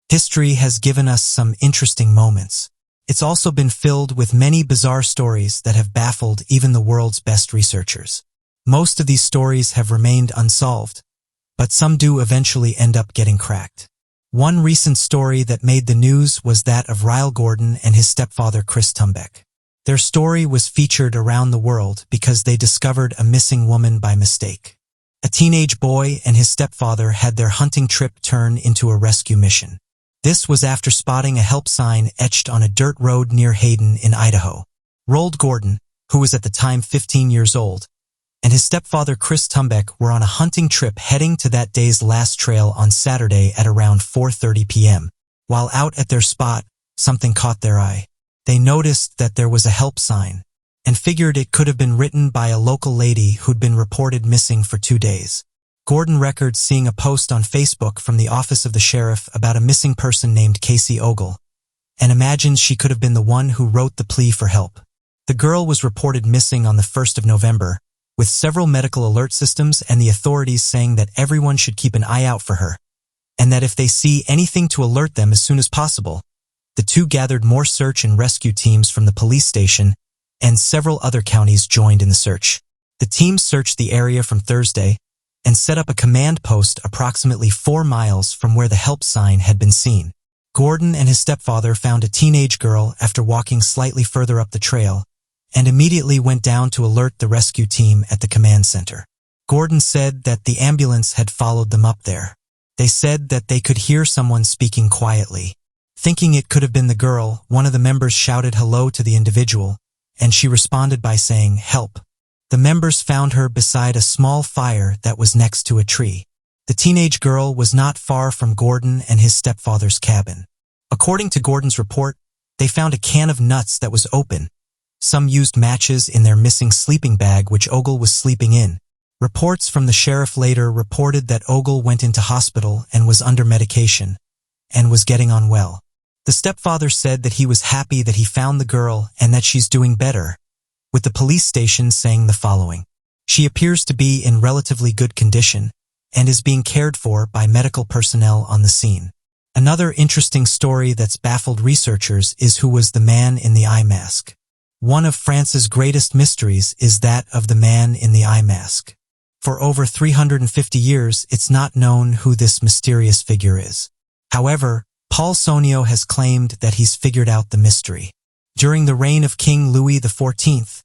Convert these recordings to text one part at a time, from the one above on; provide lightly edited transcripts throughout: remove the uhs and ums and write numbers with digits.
History has given us some interesting moments. It's also been filled with many bizarre stories that have baffled even the world's best researchers. Most of these stories have remained unsolved, but some do eventually end up getting cracked. One recent story that made the news was that of Ryle Gordon and his stepfather Chris Tumbeck. Their story was featured around the world because they discovered a missing woman by mistake. A teenage boy and his stepfather had their hunting trip turn into a rescue mission. This was after spotting a help sign etched on a dirt road near Hayden in Idaho. Rold Gordon, who was at the time 15 years old, and his stepfather Chris Tumbeck were on a hunting trip heading to that day's last trail on Saturday at around 4:30 p.m. While out at their spot, something caught their eye. They noticed that there was a help sign and figured it could have been written by a local lady who'd been reported missing for 2 days. Gordon records seeing a post on Facebook from the office of the sheriff about a missing person named Casey Ogle, and imagines she could have been the one who wrote the plea for help. The girl was reported missing on the 1st of November, with several medical alert systems and the authorities saying that everyone should keep an eye out for her, and that if they see anything to alert them as soon as possible. The two gathered more search and rescue teams from the police station, and several other counties joined in the search. The teams searched the area from Thursday and set up a command post approximately 4 miles from where the help sign had been seen. Gordon and his stepfather found a teenage girl after walking slightly further up the trail, and immediately went down to alert the rescue team at the command center. Gordon said that the ambulance had followed them up there. They said that they could hear someone speaking quietly. Thinking it could have been the girl, one of the members shouted hello to the individual, and she responded by saying, "Help." The members found her beside a small fire that was next to a tree. The teenage girl was not far from Gordon and his stepfather's cabin. According to Gordon's report, they found a can of nuts that was open. Some used matches in their missing sleeping bag which Ogle was sleeping in. Reports from the sheriff later reported that Ogle went into hospital and was under medication, and was getting on well. The stepfather said that he was happy that he found the girl and that she's doing better, with the police station saying the following: "She appears to be in relatively good condition and is being cared for by medical personnel on the scene." Another interesting story that's baffled researchers is who was the man in the eye mask. One of France's greatest mysteries is that of the man in the eye mask. For over 350 years, it's not known who this mysterious figure is. However, Paul Sonio has claimed that he's figured out the mystery. During the reign of King Louis XIV,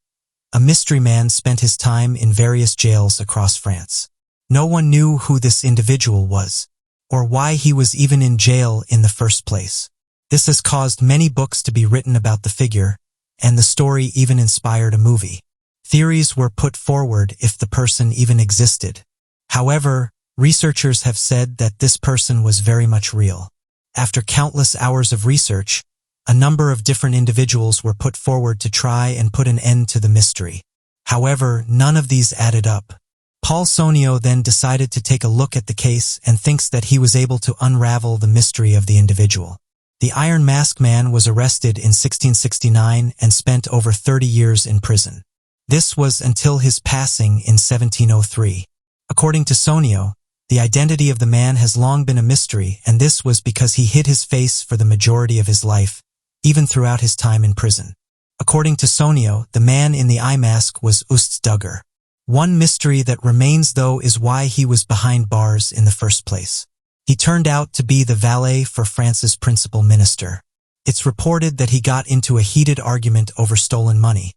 a mystery man spent his time in various jails across France. No one knew who this individual was, or why he was even in jail in the first place. This has caused many books to be written about the figure, and the story even inspired a movie. Theories were put forward if the person even existed. However, researchers have said that this person was very much real. After countless hours of research, a number of different individuals were put forward to try and put an end to the mystery. However, none of these added up. Paul Sonio then decided to take a look at the case and thinks that he was able to unravel the mystery of the individual. The Iron Mask Man was arrested in 1669 and spent over 30 years in prison. This was until his passing in 1703. According to Sonio, the identity of the man has long been a mystery, and this was because he hid his face for the majority of his life, even throughout his time in prison. According to Sonio, the man in the eye mask was Duggar. One mystery that remains, though, is why he was behind bars in the first place. He turned out to be the valet for France's principal minister. It's reported that he got into a heated argument over stolen money,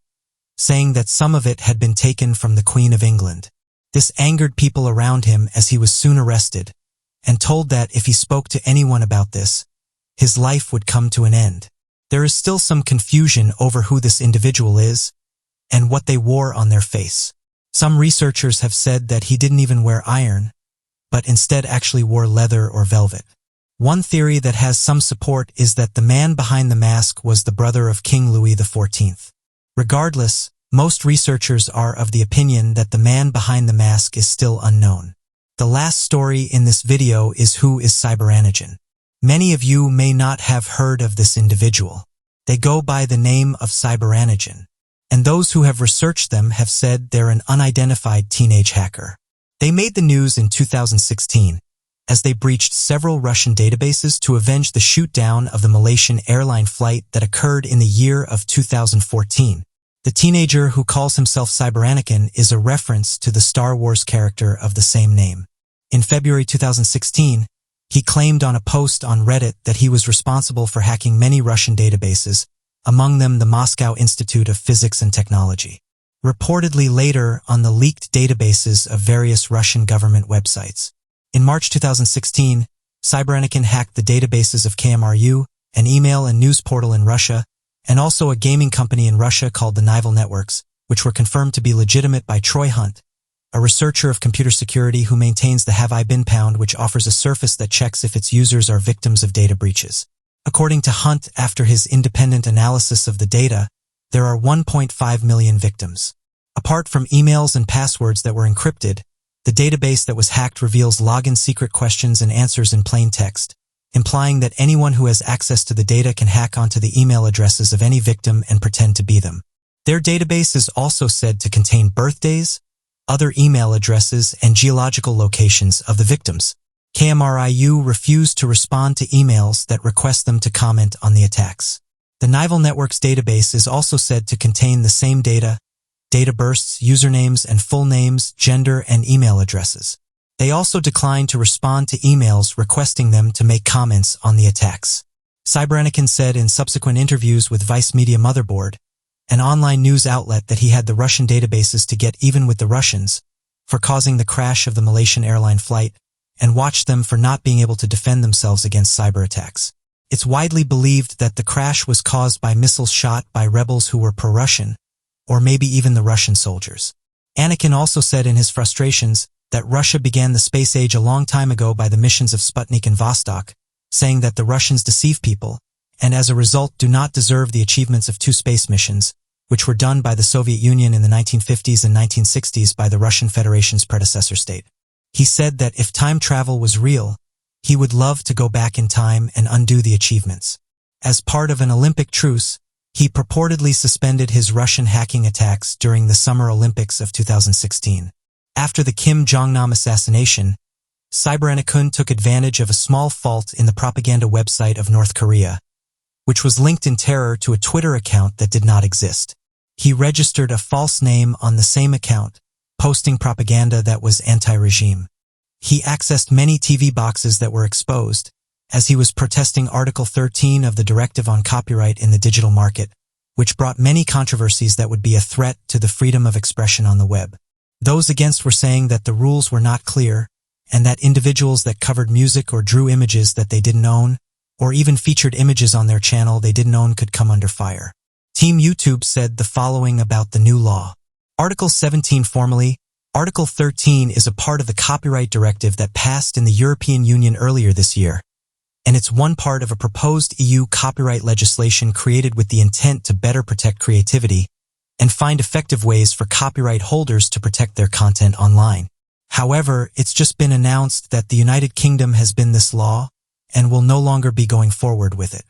saying that some of it had been taken from the Queen of England. This angered people around him as he was soon arrested, and told that if he spoke to anyone about this, his life would come to an end. There is still some confusion over who this individual is and what they wore on their face. Some researchers have said that he didn't even wear iron, but instead actually wore leather or velvet. One theory that has some support is that the man behind the mask was the brother of King Louis XIV. Regardless, most researchers are of the opinion that the man behind the mask is still unknown. The last story in this video is who is Cyberanogen. Many of you may not have heard of this individual. They go by the name of Cyberanogen, and those who have researched them have said they're an unidentified teenage hacker. They made the news in 2016, as they breached several Russian databases to avenge the shoot-down of the Malaysian airline flight that occurred in the year of 2014. The teenager who calls himself Cyberanakin is a reference to the Star Wars character of the same name. In February 2016, he claimed on a post on Reddit that he was responsible for hacking many Russian databases, among them the Moscow Institute of Physics and Technology. Reportedly later on the leaked databases of various Russian government websites. In March 2016, Cyberanakin hacked the databases of KMRU, an email and news portal in Russia, and also a gaming company in Russia called the Nival Networks, which were confirmed to be legitimate by Troy Hunt, a researcher of computer security who maintains the Have I Been Pound, which offers a service that checks if its users are victims of data breaches. According to Hunt, after his independent analysis of the data, there are 1.5 million victims. Apart from emails and passwords that were encrypted, the database that was hacked reveals login secret questions and answers in plain text, implying that anyone who has access to the data can hack onto the email addresses of any victim and pretend to be them. Their database is also said to contain birthdays, other email addresses, and geological locations of the victims. KMRIU refused to respond to emails that request them to comment on the attacks. The Nival Networks database is also said to contain the same data bursts, usernames and full names, gender, and email addresses. They also declined to respond to emails requesting them to make comments on the attacks. Cyberanakin said in subsequent interviews with Vice Media Motherboard, an online news outlet, that he had the Russian databases to get even with the Russians for causing the crash of the Malaysian airline flight and watched them for not being able to defend themselves against cyber attacks. It's widely believed that the crash was caused by missiles shot by rebels who were pro-Russian, or maybe even the Russian soldiers. Anakin also said in his frustrations that Russia began the space age a long time ago by the missions of Sputnik and Vostok, saying that the Russians deceive people, and as a result do not deserve the achievements of two space missions, which were done by the Soviet Union in the 1950s and 1960s by the Russian Federation's predecessor state. He said that if time travel was real, he would love to go back in time and undo the achievements. As part of an Olympic truce, he purportedly suspended his Russian hacking attacks during the Summer Olympics of 2016. After the Kim Jong-nam assassination, Cyberanakin took advantage of a small fault in the propaganda website of North Korea, which was linked in terror to a Twitter account that did not exist. He registered a false name on the same account, posting propaganda that was anti-regime. He accessed many TV boxes that were exposed, as he was protesting Article 13 of the Directive on Copyright in the Digital Market, which brought many controversies that would be a threat to the freedom of expression on the web. Those against were saying that the rules were not clear, and that individuals that covered music or drew images that they didn't own, or even featured images on their channel they didn't own, could come under fire. Team YouTube said the following about the new law. Article 17 formally, Article 13 is a part of the Copyright Directive that passed in the European Union earlier this year, and it's one part of a proposed EU copyright legislation created with the intent to better protect creativity and find effective ways for copyright holders to protect their content online. However, it's just been announced that the United Kingdom has been this law and will no longer be going forward with it.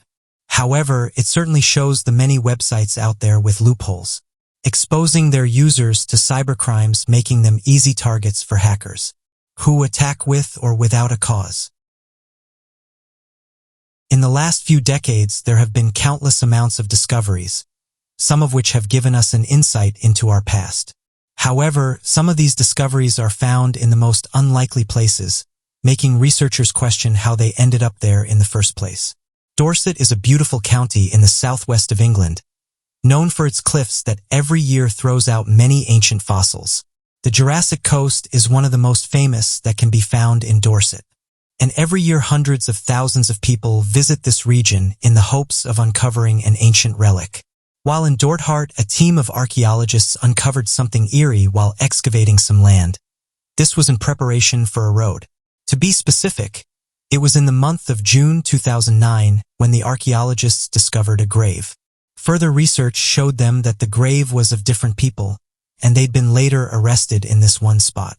However, it certainly shows the many websites out there with loopholes, exposing their users to cybercrimes, making them easy targets for hackers who attack with or without a cause. In the last few decades, there have been countless amounts of discoveries, some of which have given us an insight into our past. However, some of these discoveries are found in the most unlikely places, making researchers question how they ended up there in the first place. Dorset is a beautiful county in the southwest of England, known for its cliffs that every year throws out many ancient fossils. The Jurassic Coast is one of the most famous that can be found in Dorset, and every year hundreds of thousands of people visit this region in the hopes of uncovering an ancient relic. While in Dorthart, a team of archaeologists uncovered something eerie while excavating some land. This was in preparation for a road. To be specific, it was in the month of June 2009 when the archaeologists discovered a grave. Further research showed them that the grave was of different people, and they'd been later arrested in this one spot.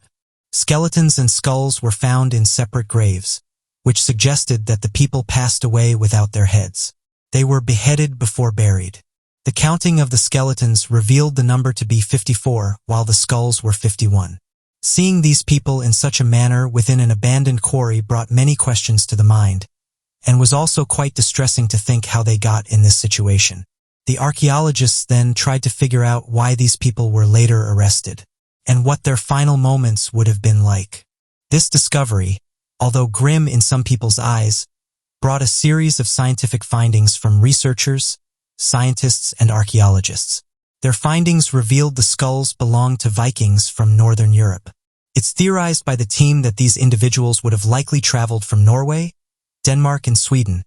Skeletons and skulls were found in separate graves, which suggested that the people passed away without their heads. They were beheaded before buried. The counting of the skeletons revealed the number to be 54, while the skulls were 51. Seeing these people in such a manner within an abandoned quarry brought many questions to the mind, and was also quite distressing to think how they got in this situation. The archaeologists then tried to figure out why these people were later arrested, and what their final moments would have been like. This discovery, although grim in some people's eyes, brought a series of scientific findings from researchers, scientists, and archaeologists. Their findings revealed the skulls belonged to Vikings from Northern Europe. It's theorized by the team that these individuals would have likely traveled from Norway, Denmark, and Sweden,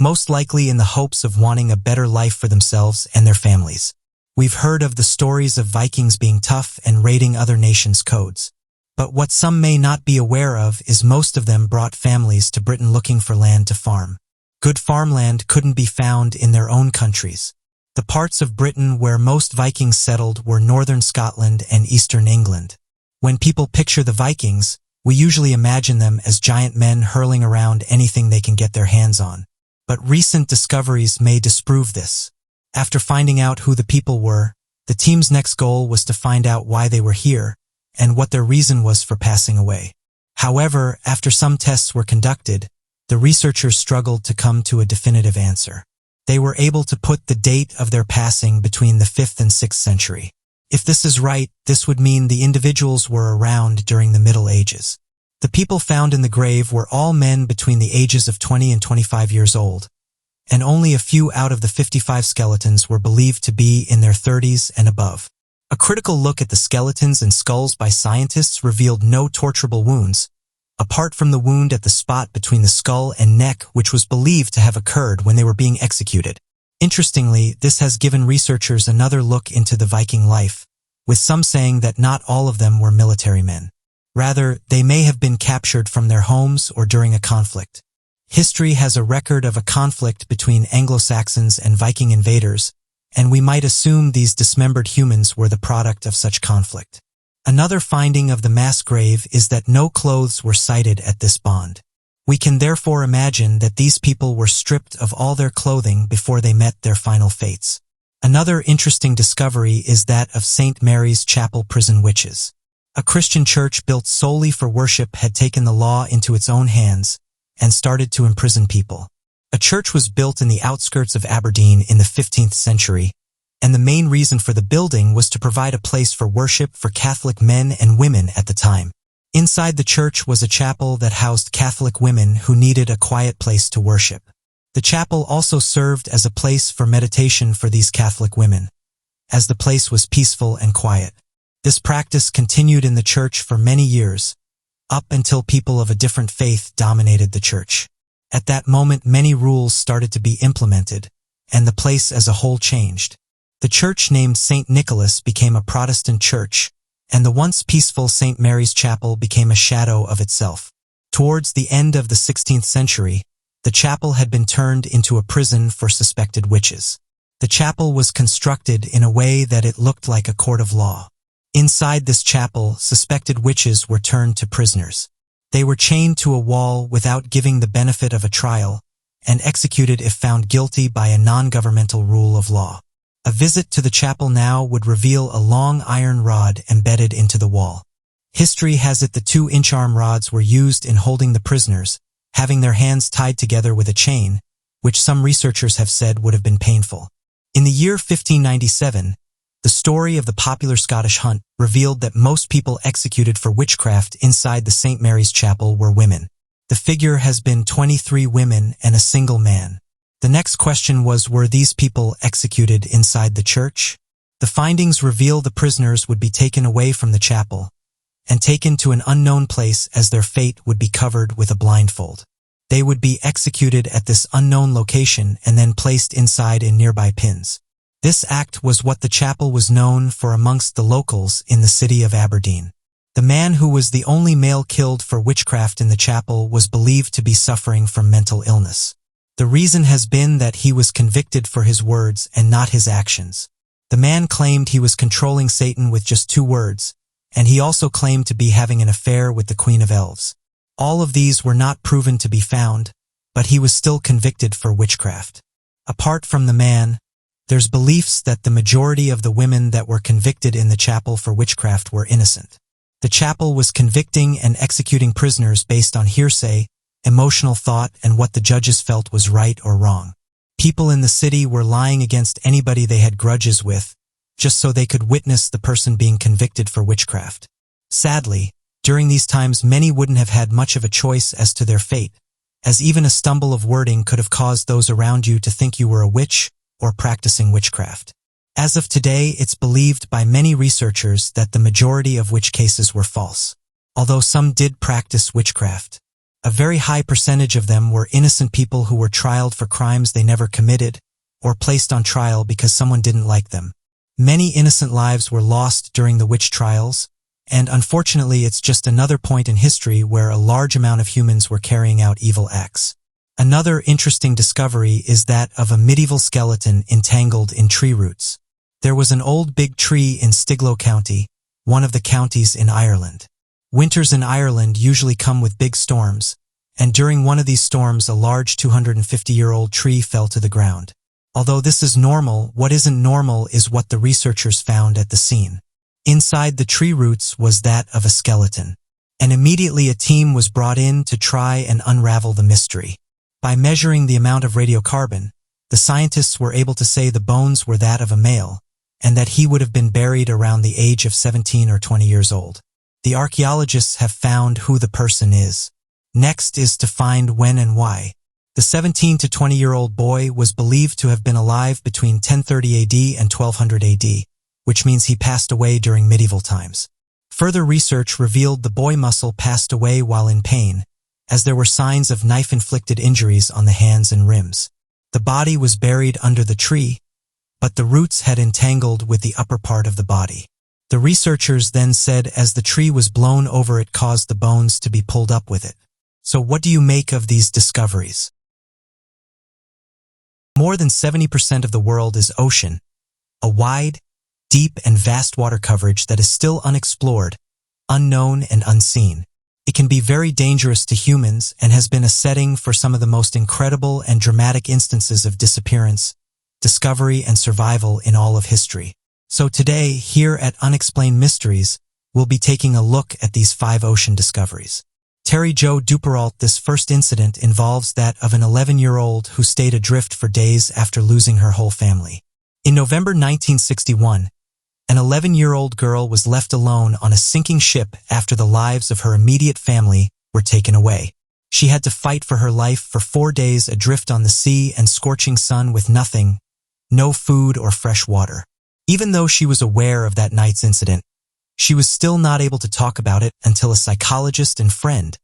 most likely in the hopes of wanting a better life for themselves and their families. We've heard of the stories of Vikings being tough and raiding other nations' codes. But what some may not be aware of is most of them brought families to Britain looking for land to farm. Good farmland couldn't be found in their own countries. The parts of Britain where most Vikings settled were northern Scotland and eastern England. When people picture the Vikings, we usually imagine them as giant men hurling around anything they can get their hands on. But recent discoveries may disprove this. After finding out who the people were, the team's next goal was to find out why they were here and what their reason was for passing away. However, after some tests were conducted, the researchers struggled to come to a definitive answer. They were able to put the date of their passing between the 5th and 6th century. If this is right, this would mean the individuals were around during the Middle Ages. The people found in the grave were all men between the ages of 20 and 25 years old, and only a few out of the 55 skeletons were believed to be in their 30s and above. A critical look at the skeletons and skulls by scientists revealed no torturable wounds, apart from the wound at the spot between the skull and neck, which was believed to have occurred when they were being executed. Interestingly, this has given researchers another look into the Viking life, with some saying that not all of them were military men. Rather, they may have been captured from their homes or during a conflict. History has a record of a conflict between Anglo-Saxons and Viking invaders, and we might assume these dismembered humans were the product of such conflict. Another finding of the mass grave is that no clothes were sighted at this bond. We can therefore imagine that these people were stripped of all their clothing before they met their final fates. Another interesting discovery is that of St. Mary's Chapel prison witches. A Christian church built solely for worship had taken the law into its own hands and started to imprison people. A church was built in the outskirts of Aberdeen in the 15th century, and the main reason for the building was to provide a place for worship for Catholic men and women at the time. Inside the church was a chapel that housed Catholic women who needed a quiet place to worship. The chapel also served as a place for meditation for these Catholic women, as the place was peaceful and quiet. This practice continued in the church for many years, up until people of a different faith dominated the church. At that moment, many rules started to be implemented, and the place as a whole changed. The church named St. Nicholas became a Protestant church, and the once peaceful St. Mary's Chapel became a shadow of itself. Towards the end of the 16th century, the chapel had been turned into a prison for suspected witches. The chapel was constructed in a way that it looked like a court of law. Inside this chapel, suspected witches were turned to prisoners. They were chained to a wall without giving the benefit of a trial, and executed if found guilty by a non-governmental rule of law. A visit to the chapel now would reveal a long iron rod embedded into the wall. History has it the 2-inch arm rods were used in holding the prisoners, having their hands tied together with a chain, which some researchers have said would have been painful. In the year 1597, the story of the popular Scottish hunt revealed that most people executed for witchcraft inside the St. Mary's Chapel were women. The figure has been 23 women and a single man. The next question was, were these people executed inside the church? The findings reveal the prisoners would be taken away from the chapel and taken to an unknown place, as their fate would be covered with a blindfold. They would be executed at this unknown location and then placed inside in nearby pins. This act was what the chapel was known for amongst the locals in the city of Aberdeen. The man who was the only male killed for witchcraft in the chapel was believed to be suffering from mental illness. The reason has been that he was convicted for his words and not his actions. The man claimed he was controlling Satan with just 2 words, and he also claimed to be having an affair with the Queen of Elves. All of these were not proven to be found, but he was still convicted for witchcraft. Apart from the man, there's beliefs that the majority of the women that were convicted in the chapel for witchcraft were innocent. The chapel was convicting and executing prisoners based on hearsay, emotional thought, and what the judges felt was right or wrong. People in the city were lying against anybody they had grudges with, just so they could witness the person being convicted for witchcraft. Sadly, during these times many wouldn't have had much of a choice as to their fate, as even a stumble of wording could have caused those around you to think you were a witch or practicing witchcraft. As of today, it's believed by many researchers that the majority of witch cases were false. Although some did practice witchcraft, a very high percentage of them were innocent people who were trialed for crimes they never committed or placed on trial because someone didn't like them. Many innocent lives were lost during the witch trials, and unfortunately it's just another point in history where a large amount of humans were carrying out evil acts. Another interesting discovery is that of a medieval skeleton entangled in tree roots. There was an old big tree in Stiglo County, one of the counties in Ireland. Winters in Ireland usually come with big storms, and during one of these storms a large 250-year-old tree fell to the ground. Although this is normal, what isn't normal is what the researchers found at the scene. Inside the tree roots was that of a skeleton, and immediately a team was brought in to try and unravel the mystery. By measuring the amount of radiocarbon, the scientists were able to say the bones were that of a male, and that he would have been buried around the age of 17 or 20 years old. The archaeologists have found who the person is. Next is to find when and why. The 17 to 20-year-old boy was believed to have been alive between 1030 AD and 1200 AD, which means he passed away during medieval times. Further research revealed the boy muscle passed away while in pain, as there were signs of knife-inflicted injuries on the hands and rims. The body was buried under the tree, but the roots had entangled with the upper part of the body. The researchers then said as the tree was blown over it caused the bones to be pulled up with it. So what do you make of these discoveries? More than 70% of the world is ocean, a wide, deep and vast water coverage that is still unexplored, unknown and unseen. It can be very dangerous to humans and has been a setting for some of the most incredible and dramatic instances of disappearance, discovery and survival in all of history. So today, here at Unexplained Mysteries, we'll be taking a look at these 5 ocean discoveries. Terry Jo Duperrault. This first incident involves that of an 11-year-old who stayed adrift for days after losing her whole family. In November 1961, an 11-year-old girl was left alone on a sinking ship after the lives of her immediate family were taken away. She had to fight for her life for 4 days adrift on the sea and scorching sun with nothing, no food or fresh water. Even though she was aware of that night's incident, she was still not able to talk about it until a psychologist and friend,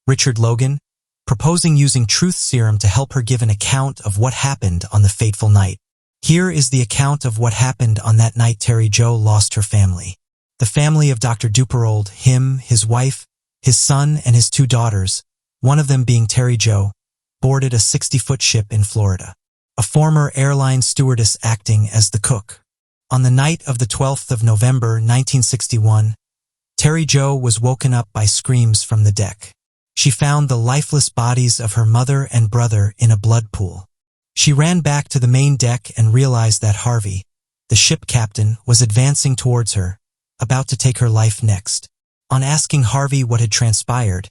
Richard Logan, proposing using truth serum to help her give an account of what happened on the fateful night. Here is the account of what happened on that night Terry Jo lost her family. The family of Dr. Duperrault, him, his wife, his son, and his 2 daughters, one of them being Terry Jo, boarded a 60-foot ship in Florida. A former airline stewardess acting as the cook. On the night of the 12th of November 1961, Terry Jo was woken up by screams from the deck. She found the lifeless bodies of her mother and brother in a blood pool. She ran back to the main deck and realized that Harvey, the ship captain, was advancing towards her, about to take her life next. On asking Harvey what had transpired,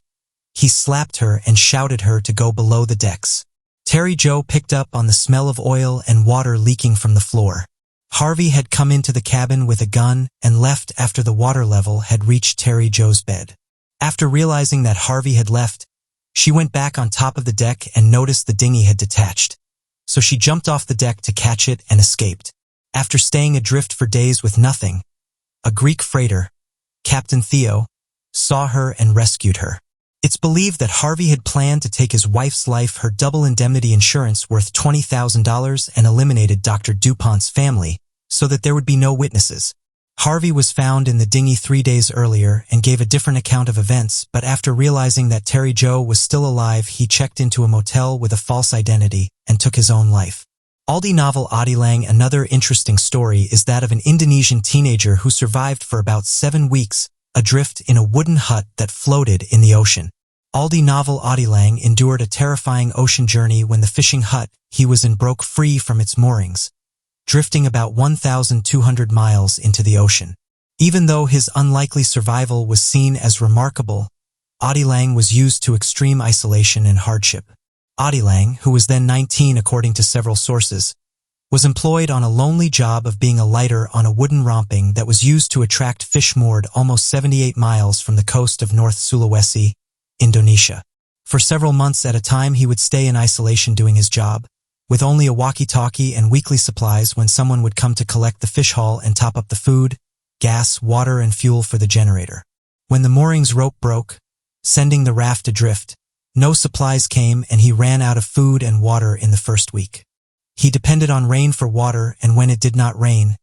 he slapped her and shouted her to go below the decks. Terry Jo picked up on the smell of oil and water leaking from the floor. Harvey had come into the cabin with a gun and left after the water level had reached Terry Jo's bed. After realizing that Harvey had left, she went back on top of the deck and noticed the dinghy had detached. So she jumped off the deck to catch it and escaped. After staying adrift for days with nothing, a Greek freighter, Captain Theo, saw her and rescued her. It's believed that Harvey had planned to take his wife's life, her double indemnity insurance worth $20,000, and eliminated Dr. DuPont's family so that there would be no witnesses. Harvey was found in the dinghy 3 days earlier and gave a different account of events, but after realizing that Terry Jo was still alive, he checked into a motel with a false identity and took his own life. Aldi novel Adilang. Another interesting story is that of an Indonesian teenager who survived for about 7 weeks adrift in a wooden hut that floated in the ocean. Aldi novel Adilang endured a terrifying ocean journey when the fishing hut he was in broke free from its moorings, drifting about 1,200 miles into the ocean. Even though his unlikely survival was seen as remarkable, Lang was used to extreme isolation and hardship. Lang, who was then 19 according to several sources, was employed on a lonely job of being a lighter on a wooden romping that was used to attract fish moored almost 78 miles from the coast of North Sulawesi, Indonesia. For several months at a time he would stay in isolation doing his job, with only a walkie-talkie and weekly supplies when someone would come to collect the fish haul and top up the food, gas, water, and fuel for the generator. When the moorings rope broke, sending the raft adrift, no supplies came and he ran out of food and water in the first week. He depended on rain for water, and when it did not rain,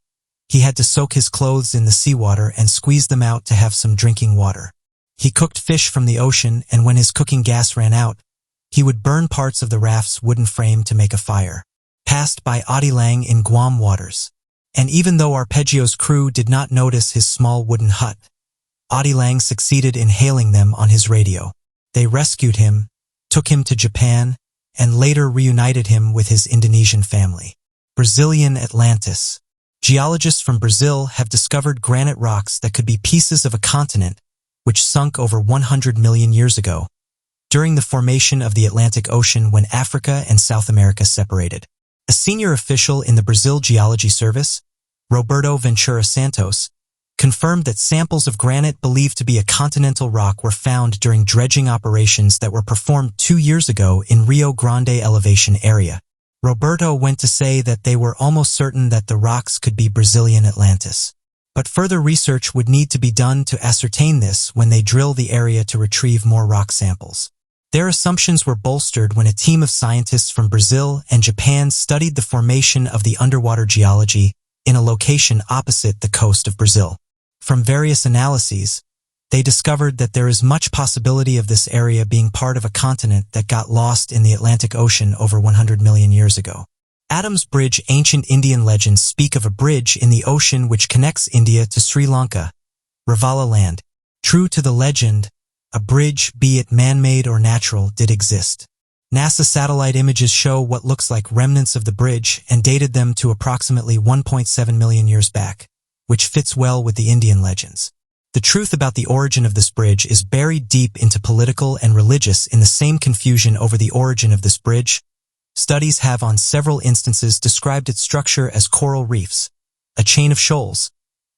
he had to soak his clothes in the seawater and squeeze them out to have some drinking water. He cooked fish from the ocean, and when his cooking gas ran out, he would burn parts of the raft's wooden frame to make a fire. Passed by Lang in Guam waters. And even though Arpeggio's crew did not notice his small wooden hut, Lang succeeded in hailing them on his radio. They rescued him, took him to Japan, and later reunited him with his Indonesian family. Brazilian Atlantis. Geologists from Brazil have discovered granite rocks that could be pieces of a continent which sunk over 100 million years ago, during the formation of the Atlantic Ocean when Africa and South America separated. A senior official in the Brazil Geology Service, Roberto Ventura Santos, confirmed that samples of granite believed to be a continental rock were found during dredging operations that were performed 2 years ago in Rio Grande elevation area. Roberto went to say that they were almost certain that the rocks could be Brazilian Atlantis. But further research would need to be done to ascertain this when they drill the area to retrieve more rock samples. Their assumptions were bolstered when a team of scientists from Brazil and Japan studied the formation of the underwater geology in a location opposite the coast of Brazil. From various analyses, they discovered that there is much possibility of this area being part of a continent that got lost in the Atlantic Ocean over 100 million years ago. Adam's Bridge. Ancient Indian legends speak of a bridge in the ocean which connects India to Sri Lanka, Ravala land. True to the legend, a bridge, be it man-made or natural, did exist. NASA satellite images show what looks like remnants of the bridge and dated them to approximately 1.7 million years back, which fits well with the Indian legends. The truth about the origin of this bridge is buried deep into political and religious. In the same confusion over the origin of this bridge, studies have on several instances described its structure as coral reefs, a chain of shoals,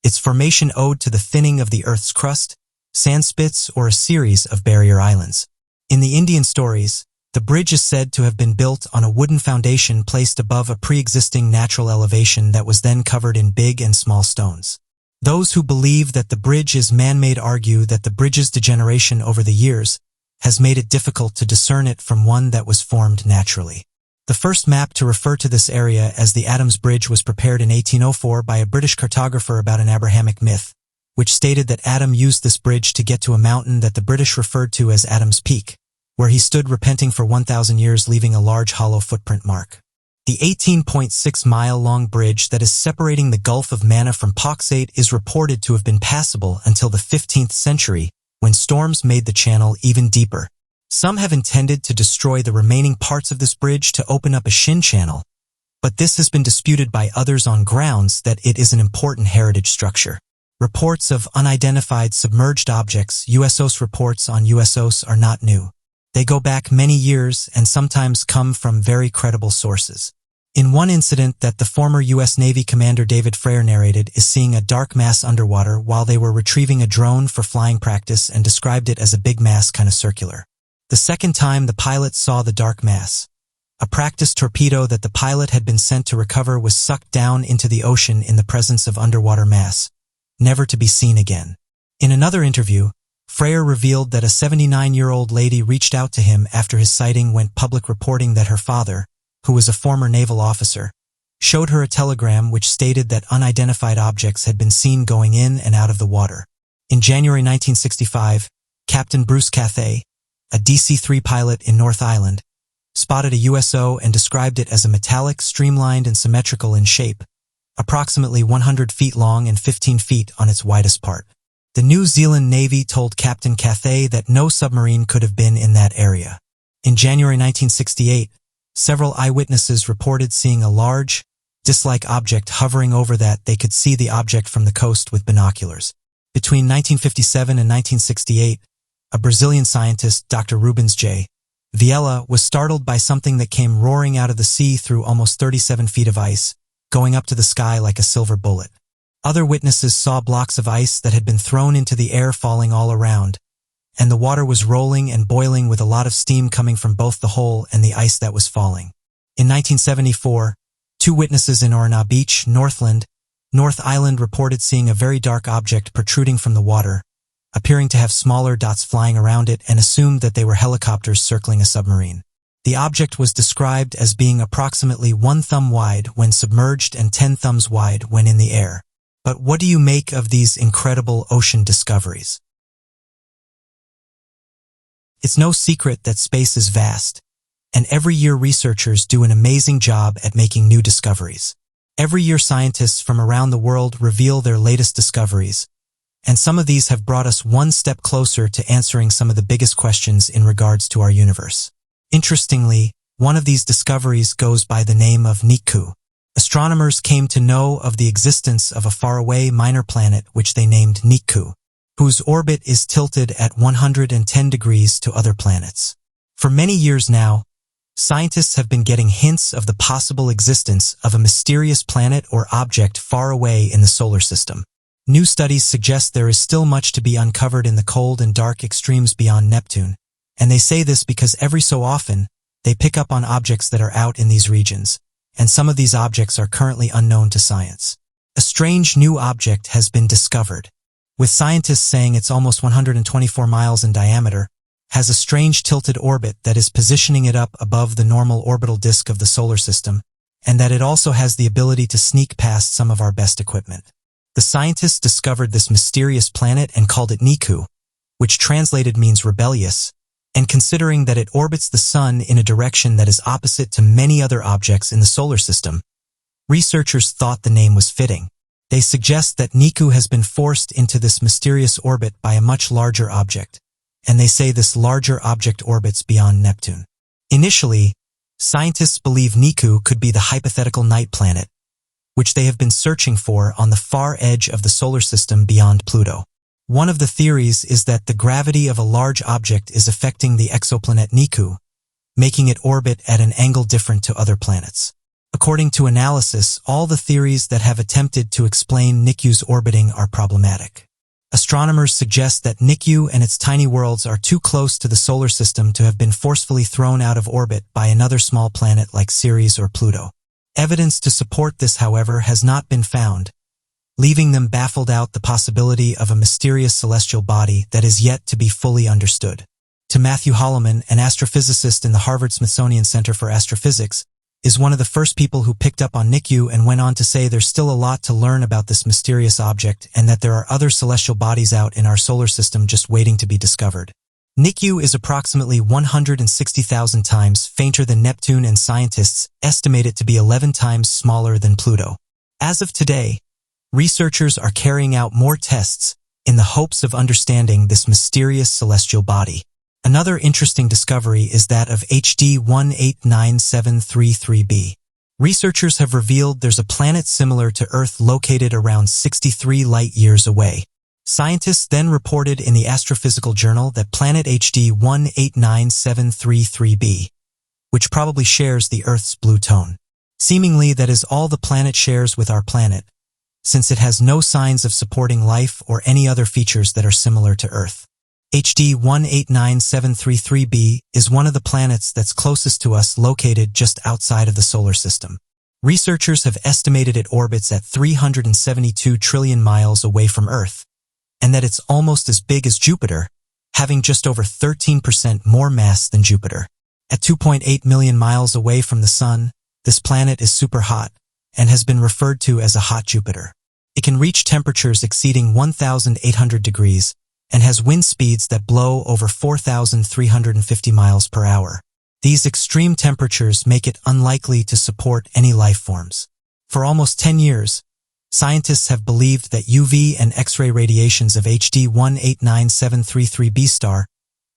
its formation owed to the thinning of the Earth's crust, sandspits, or a series of barrier islands. In the Indian stories, the bridge is said to have been built on a wooden foundation placed above a pre-existing natural elevation that was then covered in big and small stones. Those who believe that the bridge is man-made argue that the bridge's degeneration over the years has made it difficult to discern it from one that was formed naturally. The first map to refer to this area as the Adams Bridge was prepared in 1804 by a British cartographer about an Abrahamic myth, which stated that Adam used this bridge to get to a mountain that the British referred to as Adam's Peak, where he stood repenting for 1,000 years, leaving a large hollow footprint mark. The 18.6-mile-long bridge that is separating the Gulf of Manna from Pauxate is reported to have been passable until the 15th century, when storms made the channel even deeper. Some have intended to destroy the remaining parts of this bridge to open up a shin channel, but this has been disputed by others on grounds that it is an important heritage structure. Reports of unidentified submerged objects, USOS reports on USOs, are not new. They go back many years and sometimes come from very credible sources. In one incident that the former U.S. Navy Commander David Frere narrated is seeing a dark mass underwater while they were retrieving a drone for flying practice and described it as a big mass kind of circular. The second time the pilot saw the dark mass, a practice torpedo that the pilot had been sent to recover was sucked down into the ocean in the presence of underwater mass, never to be seen again. In another interview, Frere revealed that a 79-year-old lady reached out to him after his sighting went public, reporting that her father, who was a former naval officer, showed her a telegram which stated that unidentified objects had been seen going in and out of the water. In January 1965, Captain Bruce Cathay, a DC-3 pilot in North Island, spotted a USO and described it as a metallic, streamlined, and symmetrical in shape, approximately 100 feet long and 15 feet on its widest part. The New Zealand Navy told Captain Cathay that no submarine could have been in that area. In January 1968, several eyewitnesses reported seeing a large, disk-like object hovering over that they could see the object from the coast with binoculars. Between 1957 and 1968, a Brazilian scientist, Dr. Rubens J. Vilela, was startled by something that came roaring out of the sea through almost 37 feet of ice, going up to the sky like a silver bullet. Other witnesses saw blocks of ice that had been thrown into the air falling all around, and the water was rolling and boiling with a lot of steam coming from both the hole and the ice that was falling. In 1974, 2 witnesses in Orna Beach, North Island reported seeing a very dark object protruding from the water, appearing to have smaller dots flying around it, and assumed that they were helicopters circling a submarine. The object was described as being approximately 1 thumb wide when submerged and 10 thumbs wide when in the air. But what do you make of these incredible ocean discoveries? It's no secret that space is vast, and every year researchers do an amazing job at making new discoveries. Every year scientists from around the world reveal their latest discoveries, and some of these have brought us one step closer to answering some of the biggest questions in regards to our universe. Interestingly, one of these discoveries goes by the name of Niku. Astronomers came to know of the existence of a faraway minor planet which they named Niku, whose orbit is tilted at 110 degrees to other planets. For many years now, scientists have been getting hints of the possible existence of a mysterious planet or object far away in the solar system. New studies suggest there is still much to be uncovered in the cold and dark extremes beyond Neptune, and they say this because every so often, they pick up on objects that are out in these regions, and some of these objects are currently unknown to science. A strange new object has been discovered, with scientists saying it's almost 124 miles in diameter, has a strange tilted orbit that is positioning it up above the normal orbital disk of the solar system, and that it also has the ability to sneak past some of our best equipment. The scientists discovered this mysterious planet and called it Niku, which translated means rebellious, and considering that it orbits the sun in a direction that is opposite to many other objects in the solar system, researchers thought the name was fitting. They suggest that Niku has been forced into this mysterious orbit by a much larger object, and they say this larger object orbits beyond Neptune. Initially, scientists believe Niku could be the hypothetical night planet, which they have been searching for on the far edge of the solar system beyond Pluto. One of the theories is that the gravity of a large object is affecting the exoplanet Niku, making it orbit at an angle different to other planets. According to analysis, all the theories that have attempted to explain Niku's orbiting are problematic. Astronomers suggest that Niku and its tiny worlds are too close to the solar system to have been forcefully thrown out of orbit by another small planet like Ceres or Pluto. Evidence to support this, however, has not been found, leaving them baffled out the possibility of a mysterious celestial body that is yet to be fully understood. To Matthew Holloman, an astrophysicist in the Harvard-Smithsonian Center for Astrophysics, is one of the first people who picked up on Niku and went on to say there's still a lot to learn about this mysterious object and that there are other celestial bodies out in our solar system just waiting to be discovered. Niku is approximately 160,000 times fainter than Neptune, and scientists estimate it to be 11 times smaller than Pluto. As of today, researchers are carrying out more tests in the hopes of understanding this mysterious celestial body. Another interesting discovery is that of HD 189733b. Researchers have revealed there's a planet similar to Earth located around 63 light-years away. Scientists then reported in the Astrophysical Journal that planet HD 189733b, which probably shares the Earth's blue tone. Seemingly that is all the planet shares with our planet, since it has no signs of supporting life or any other features that are similar to Earth. HD 189733b is one of the planets that's closest to us, located just outside of the solar system. Researchers have estimated it orbits at 372 trillion miles away from Earth, and that it's almost as big as Jupiter, having just over 13% more mass than Jupiter. At 2.8 million miles away from the Sun, this planet is super hot and has been referred to as a hot Jupiter. It can reach temperatures exceeding 1,800 degrees and has wind speeds that blow over 4,350 miles per hour. These extreme temperatures make it unlikely to support any life forms. For almost 10 years, scientists have believed that UV and X-ray radiations of HD 189733b star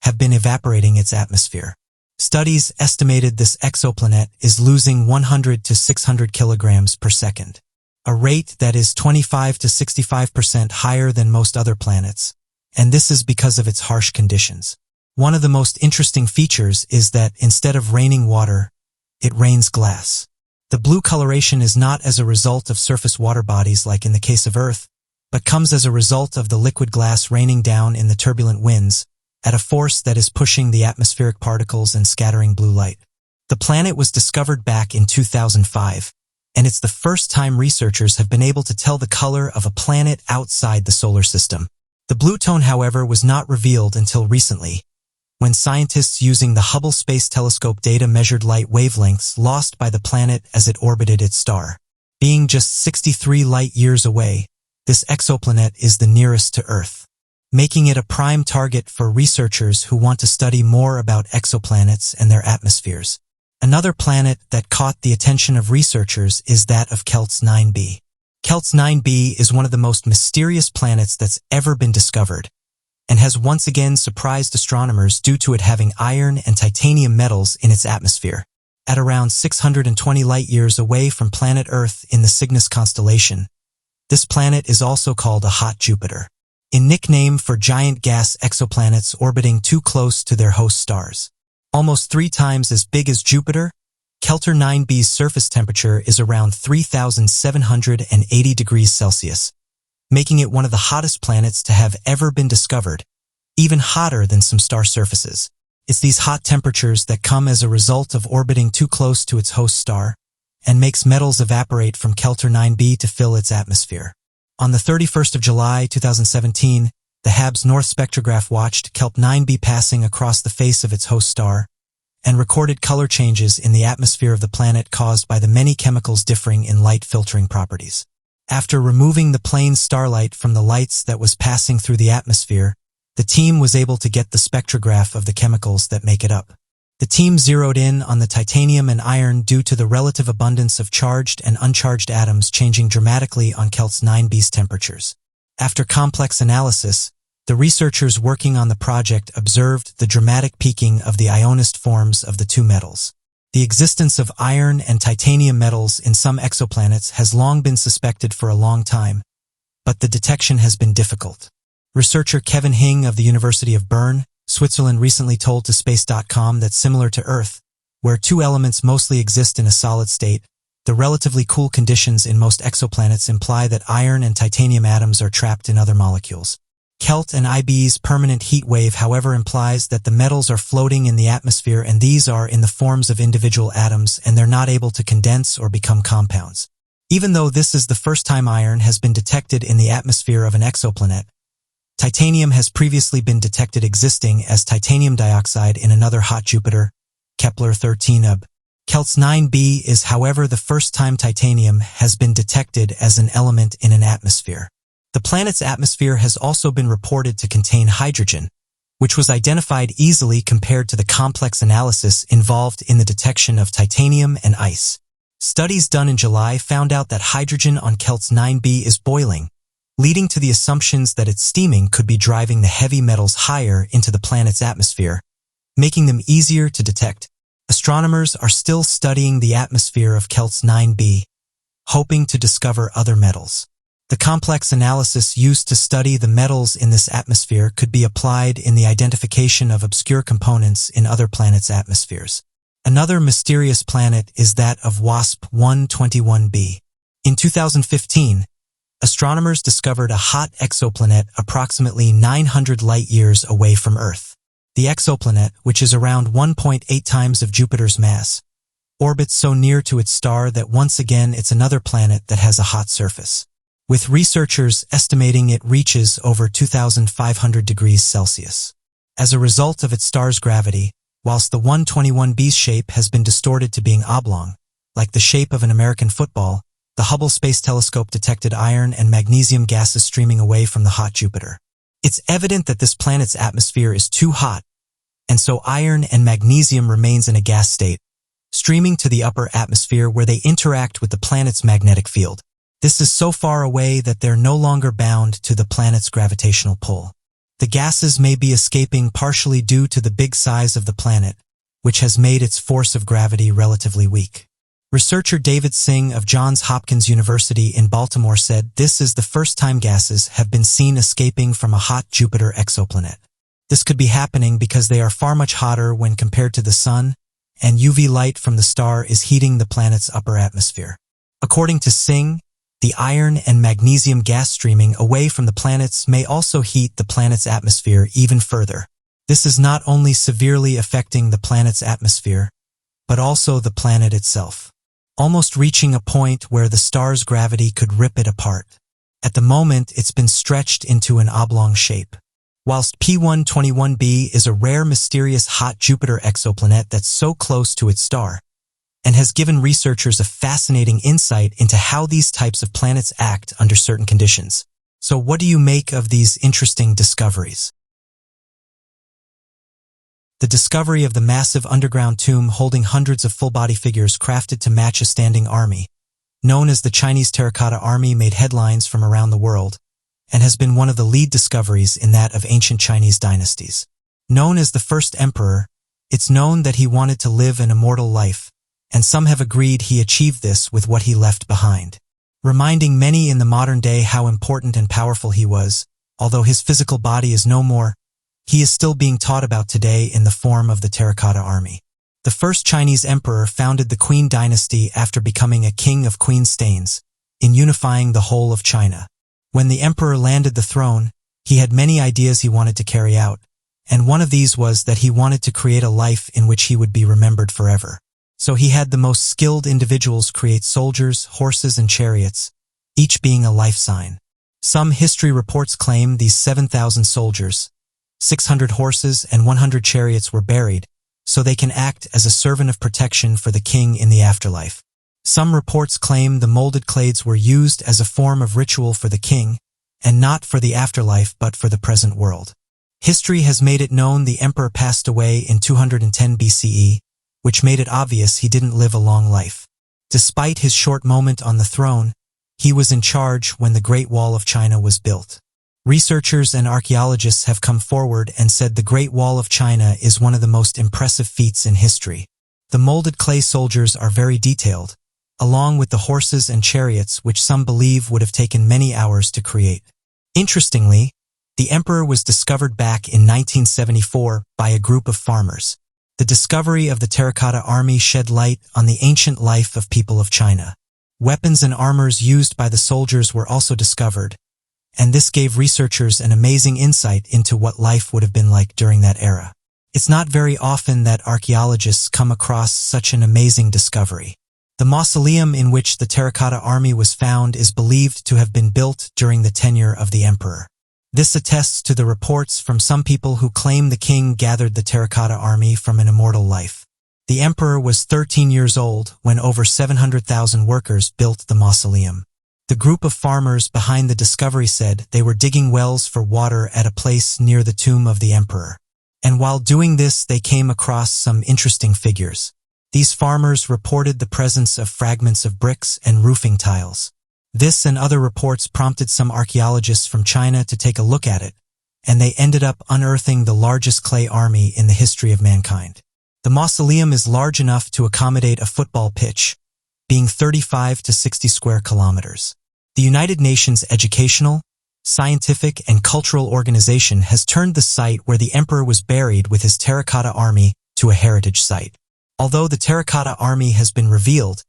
have been evaporating its atmosphere. Studies estimated this exoplanet is losing 100 to 600 kilograms per second, a rate that is 25 to 65% higher than most other planets, and this is because of its harsh conditions. One of the most interesting features is that instead of raining water, it rains glass. The blue coloration is not as a result of surface water bodies like in the case of Earth, but comes as a result of the liquid glass raining down in the turbulent winds at a force that is pushing the atmospheric particles and scattering blue light. The planet was discovered back in 2005, and it's the first time researchers have been able to tell the color of a planet outside the solar system. The blue tone, however, was not revealed until recently, when scientists using the Hubble Space Telescope data measured light wavelengths lost by the planet as it orbited its star. Being just 63 light-years away, this exoplanet is the nearest to Earth, making it a prime target for researchers who want to study more about exoplanets and their atmospheres. Another planet that caught the attention of researchers is that of Celts 9b. Celts 9b is one of the most mysterious planets that's ever been discovered, and has once again surprised astronomers due to it having iron and titanium metals in its atmosphere. At around 620 light-years away from planet Earth in the Cygnus constellation, this planet is also called a hot Jupiter, a nickname for giant gas exoplanets orbiting too close to their host stars. Almost 3 times as big as Jupiter, Celts 9b's surface temperature is around 3,780 degrees Celsius, making it one of the hottest planets to have ever been discovered, even hotter than some star surfaces. It's these hot temperatures that come as a result of orbiting too close to its host star, and makes metals evaporate from Celts 9b to fill its atmosphere. On the 31st of July 2017, the Habs North spectrograph watched Celts 9b passing across the face of its host star, and recorded color changes in the atmosphere of the planet caused by the many chemicals differing in light filtering properties. After removing the plain starlight from the lights that was passing through the atmosphere, the team was able to get the spectrograph of the chemicals that make it up. The team zeroed in on the titanium and iron due to the relative abundance of charged and uncharged atoms changing dramatically on Celts 9b's temperatures. After complex analysis, the researchers working on the project observed the dramatic peaking of the ionized forms of the two metals. The existence of iron and titanium metals in some exoplanets has long been suspected for a long time, but the detection has been difficult. Researcher Kevin Hing of the University of Bern, Switzerland recently told to Space.com that similar to Earth, where 2 elements mostly exist in a solid state, the relatively cool conditions in most exoplanets imply that iron and titanium atoms are trapped in other molecules. Celts 9b's permanent heat wave, however, implies that the metals are floating in the atmosphere, and these are in the forms of individual atoms, and they're not able to condense or become compounds. Even though this is the first time iron has been detected in the atmosphere of an exoplanet, titanium has previously been detected existing as titanium dioxide in another hot Jupiter, Kepler-13b. Celts 9b is, however, the first time titanium has been detected as an element in an atmosphere. The planet's atmosphere has also been reported to contain hydrogen, which was identified easily compared to the complex analysis involved in the detection of titanium and ice. Studies done in July found out that hydrogen on Celts 9b is boiling, leading to the assumptions that its steaming could be driving the heavy metals higher into the planet's atmosphere, making them easier to detect. Astronomers are still studying the atmosphere of Celts 9b, hoping to discover other metals. The complex analysis used to study the metals in this atmosphere could be applied in the identification of obscure components in other planets' atmospheres. Another mysterious planet is that of WASP 121b. In 2015, astronomers discovered a hot exoplanet approximately 900 light-years away from Earth. The exoplanet, which is around 1.8 times of Jupiter's mass, orbits so near to its star that once again it's another planet that has a hot surface, with researchers estimating it reaches over 2,500 degrees Celsius. As a result of its star's gravity, whilst the 121b's shape has been distorted to being oblong, like the shape of an American football, the Hubble Space Telescope detected iron and magnesium gases streaming away from the hot Jupiter. It's evident that this planet's atmosphere is too hot, and so iron and magnesium remains in a gas state, streaming to the upper atmosphere where they interact with the planet's magnetic field. This is so far away that they're no longer bound to the planet's gravitational pull. The gases may be escaping partially due to the big size of the planet, which has made its force of gravity relatively weak. Researcher David Singh of Johns Hopkins University in Baltimore said this is the first time gases have been seen escaping from a hot Jupiter exoplanet. This could be happening because they are far much hotter when compared to the Sun, and UV light from the star is heating the planet's upper atmosphere. According to Singh, the iron and magnesium gas streaming away from the planets may also heat the planet's atmosphere even further. This is not only severely affecting the planet's atmosphere, but also the planet itself, almost reaching a point where the star's gravity could rip it apart. At the moment, it's been stretched into an oblong shape. Whilst P121b is a rare, mysterious hot Jupiter exoplanet that's so close to its star, and has given researchers a fascinating insight into how these types of planets act under certain conditions. So what do you make of these interesting discoveries? The discovery of the massive underground tomb holding hundreds of full-body figures crafted to match a standing army, known as the Chinese Terracotta Army, made headlines from around the world, and has been one of the lead discoveries in that of ancient Chinese dynasties. Known as the first emperor, it's known that he wanted to live an immortal life, and some have agreed he achieved this with what he left behind. Reminding many in the modern day how important and powerful he was, although his physical body is no more, he is still being taught about today in the form of the Terracotta Army. The first Chinese emperor founded the Qin dynasty after becoming a king of Qin stains, in unifying the whole of China. When the emperor landed the throne, he had many ideas he wanted to carry out, and one of these was that he wanted to create a life in which he would be remembered forever. So he had the most skilled individuals create soldiers, horses, and chariots, each being a life sign. Some history reports claim these 7,000 soldiers, 600 horses, and 100 chariots were buried, so they can act as a servant of protection for the king in the afterlife. Some reports claim the molded clades were used as a form of ritual for the king, and not for the afterlife but for the present world. History has made it known the emperor passed away in 210 BCE, which made it obvious he didn't live a long life. Despite his short moment on the throne, he was in charge when the Great Wall of China was built. Researchers and archaeologists have come forward and said the Great Wall of China is one of the most impressive feats in history. The molded clay soldiers are very detailed, along with the horses and chariots which some believe would have taken many hours to create. Interestingly, the emperor was discovered back in 1974 by a group of farmers. The discovery of the Terracotta Army shed light on the ancient life of people of China. Weapons and armors used by the soldiers were also discovered, and this gave researchers an amazing insight into what life would have been like during that era. It's not very often that archaeologists come across such an amazing discovery. The mausoleum in which the Terracotta Army was found is believed to have been built during the tenure of the emperor. This attests to the reports from some people who claim the king gathered the Terracotta Army from an immortal life. The emperor was 13 years old when over 700,000 workers built the mausoleum. The group of farmers behind the discovery said they were digging wells for water at a place near the tomb of the emperor. And while doing this, they came across some interesting figures. These farmers reported the presence of fragments of bricks and roofing tiles. This and other reports prompted some archaeologists from China to take a look at it, and they ended up unearthing the largest clay army in the history of mankind. The mausoleum is large enough to accommodate a football pitch, being 35 to 60 square kilometers. The United Nations Educational, Scientific, and Cultural Organization has turned the site where the emperor was buried with his Terracotta Army to a heritage site. Although the Terracotta Army has been revealed,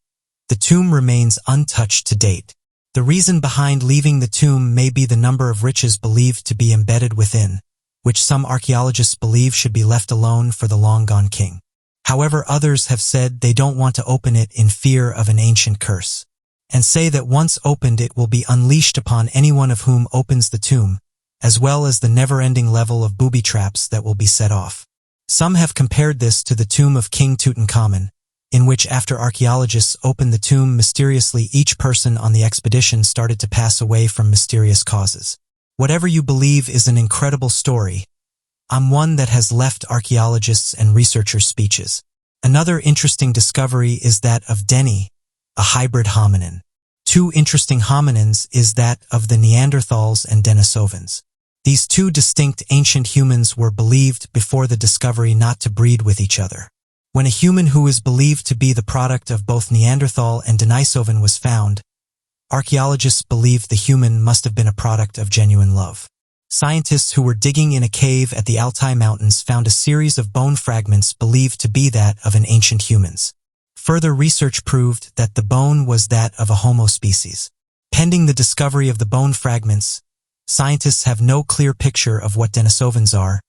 the tomb remains untouched to date. The reason behind leaving the tomb may be the number of riches believed to be embedded within, which some archaeologists believe should be left alone for the long-gone king. However, others have said they don't want to open it in fear of an ancient curse, and say that once opened it will be unleashed upon anyone of whom opens the tomb, as well as the never-ending level of booby traps that will be set off. Some have compared this to the tomb of King Tutankhamun, in which after archaeologists opened the tomb mysteriously, each person on the expedition started to pass away from mysterious causes. Whatever you believe is an incredible story. I'm one that has left archaeologists and researchers speeches. Another interesting discovery is that of Denny, a hybrid hominin. Two interesting hominins is that of the Neanderthals and Denisovans. These two distinct ancient humans were believed before the discovery not to breed with each other. When a human who is believed to be the product of both Neanderthal and Denisovan was found, archaeologists believed the human must have been a product of genuine love. Scientists who were digging in a cave at the Altai Mountains found a series of bone fragments believed to be that of an ancient humans. Further research proved that the bone was that of a Homo species. Pending the discovery of the bone fragments, scientists have no clear picture of what Denisovans are,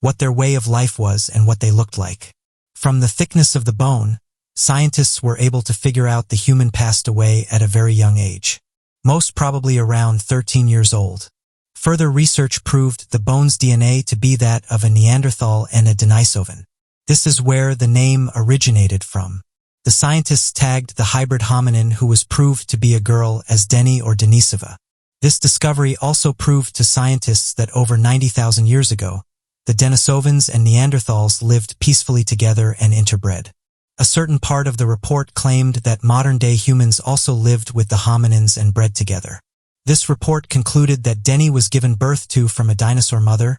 what their way of life was, and what they looked like. From the thickness of the bone, scientists were able to figure out the human passed away at a very young age, most probably around 13 years old. Further research proved the bone's DNA to be that of a Neanderthal and a Denisovan. This is where the name originated from. The scientists tagged the hybrid hominin who was proved to be a girl as Deni or Denisova. This discovery also proved to scientists that over 90,000 years ago, the Denisovans and Neanderthals lived peacefully together and interbred. A certain part of the report claimed that modern-day humans also lived with the hominins and bred together. This report concluded that Deni was given birth to from a dinosaur mother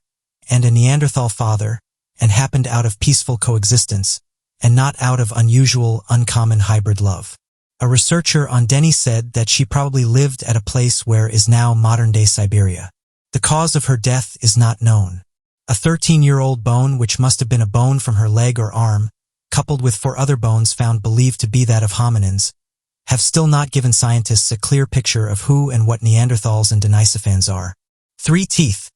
and a Neanderthal father and happened out of peaceful coexistence and not out of unusual, uncommon hybrid love. A researcher on Deni said that she probably lived at a place where is now modern-day Siberia. The cause of her death is not known. A 13-year-old bone, which must have been a bone from her leg or arm, coupled with 4 other bones found believed to be that of hominins, have still not given scientists a clear picture of who and what Neanderthals and Denisovans are. 3 teeth,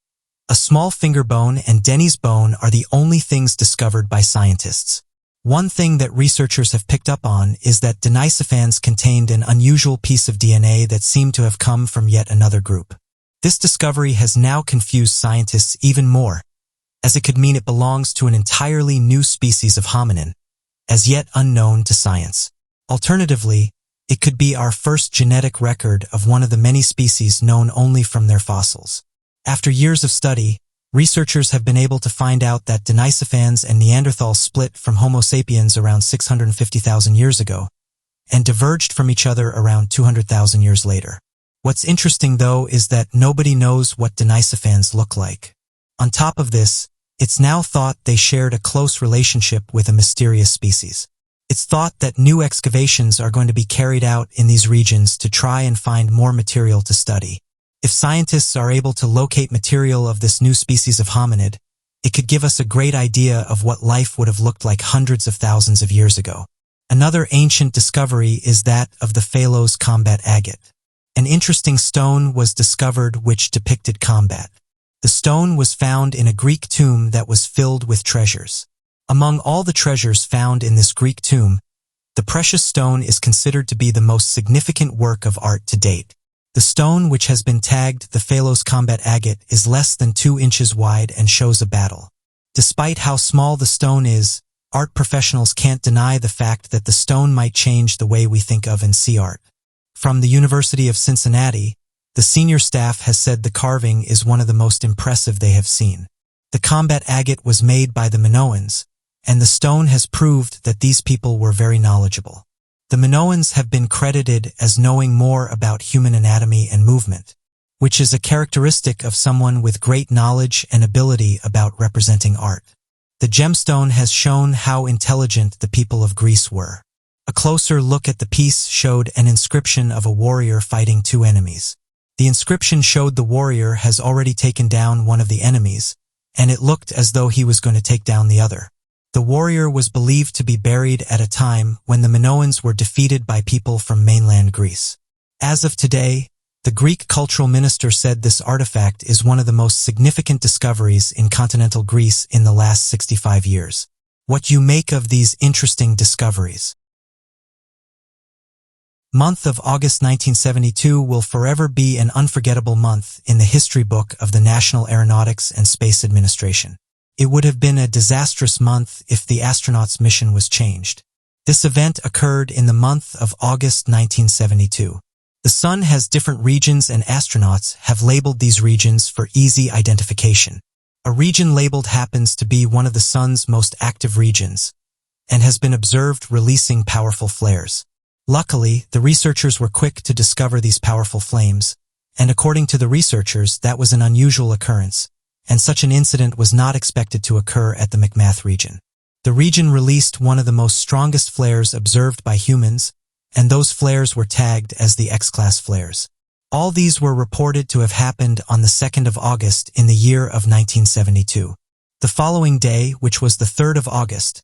a small finger bone, and Deni's bone are the only things discovered by scientists. One thing that researchers have picked up on is that Denisovans contained an unusual piece of DNA that seemed to have come from yet another group. This discovery has now confused scientists even more, as it could mean it belongs to an entirely new species of hominin, as yet unknown to science. Alternatively, it could be our first genetic record of one of the many species known only from their fossils. After years of study, researchers have been able to find out that Denisovans and Neanderthals split from Homo sapiens around 650,000 years ago and diverged from each other around 200,000 years later. What's interesting, though, is that nobody knows what Denisovans look like. On top of this, it's now thought they shared a close relationship with a mysterious species. It's thought that new excavations are going to be carried out in these regions to try and find more material to study. If scientists are able to locate material of this new species of hominid, it could give us a great idea of what life would have looked like hundreds of thousands of years ago. Another ancient discovery is that of the Phalos combat agate. An interesting stone was discovered which depicted combat. The stone was found in a Greek tomb that was filled with treasures. Among all the treasures found in this Greek tomb, the precious stone is considered to be the most significant work of art to date. The stone, which has been tagged the Phalos combat agate, is less than 2 inches wide and shows a battle. Despite how small the stone is, art professionals can't deny the fact that the stone might change the way we think of and see art. From the University of Cincinnati, the senior staff has said the carving is one of the most impressive they have seen. The combat agate was made by the Minoans, and the stone has proved that these people were very knowledgeable. The Minoans have been credited as knowing more about human anatomy and movement, which is a characteristic of someone with great knowledge and ability about representing art. The gemstone has shown how intelligent the people of Greece were. A closer look at the piece showed an inscription of a warrior fighting 2 enemies. The inscription showed the warrior has already taken down one of the enemies, and it looked as though he was going to take down the other. The warrior was believed to be buried at a time when the Minoans were defeated by people from mainland Greece. As of today, the Greek cultural minister said this artifact is one of the most significant discoveries in continental Greece in the last 65 years. What you make of these interesting discoveries? Month of August 1972 will forever be an unforgettable month in the history book of the National Aeronautics and Space Administration. It would have been a disastrous month if the astronauts' mission was changed. This event occurred in the month of August 1972. The Sun has different regions, and astronauts have labeled these regions for easy identification. A region labeled happens to be one of the Sun's most active regions and has been observed releasing powerful flares. Luckily, the researchers were quick to discover these powerful flames, and according to the researchers, that was an unusual occurrence, and such an incident was not expected to occur at the McMath region. The region released one of the most strongest flares observed by humans, and those flares were tagged as the X-class flares. All these were reported to have happened on the 2nd of August in the year of 1972. The following day, which was the 3rd of August,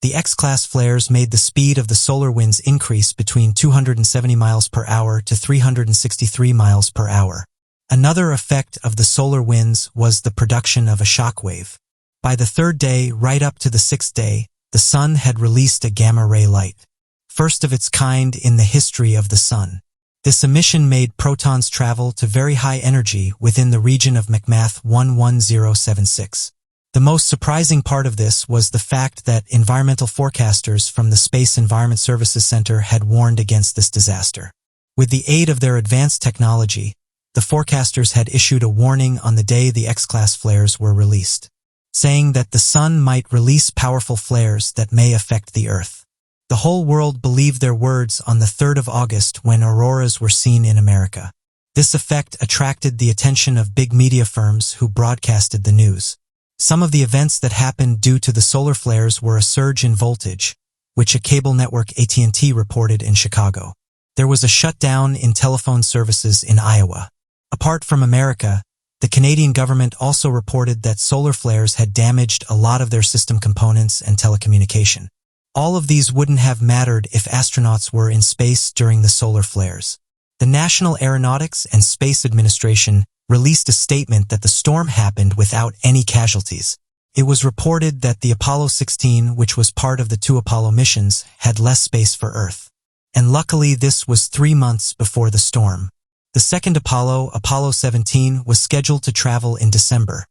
the X-class flares made the speed of the solar winds increase between 270 miles per hour to 363 miles per hour. Another effect of the solar winds was the production of a shock wave. By the 3rd day, right up to the 6th day, the sun had released a gamma-ray light, first of its kind in the history of the sun. This emission made protons travel to very high energy within the region of McMath 11076. The most surprising part of this was the fact that environmental forecasters from the Space Environment Services Center had warned against this disaster. With the aid of their advanced technology, the forecasters had issued a warning on the day the X-class flares were released, saying that the sun might release powerful flares that may affect the Earth. The whole world believed their words on the 3rd of August when auroras were seen in America. This effect attracted the attention of big media firms who broadcasted the news. Some of the events that happened due to the solar flares were a surge in voltage, which a cable network AT&T reported in Chicago. There was a shutdown in telephone services in Iowa. Apart from America, the Canadian government also reported that solar flares had damaged a lot of their system components and telecommunication. All of these wouldn't have mattered if astronauts were in space during the solar flares. The National Aeronautics and Space Administration released a statement that the storm happened without any casualties. It was reported that the Apollo 16, which was part of the 2 Apollo missions, had less space for Earth. And luckily this was 3 months before the storm. The second Apollo, Apollo 17, was scheduled to travel in December,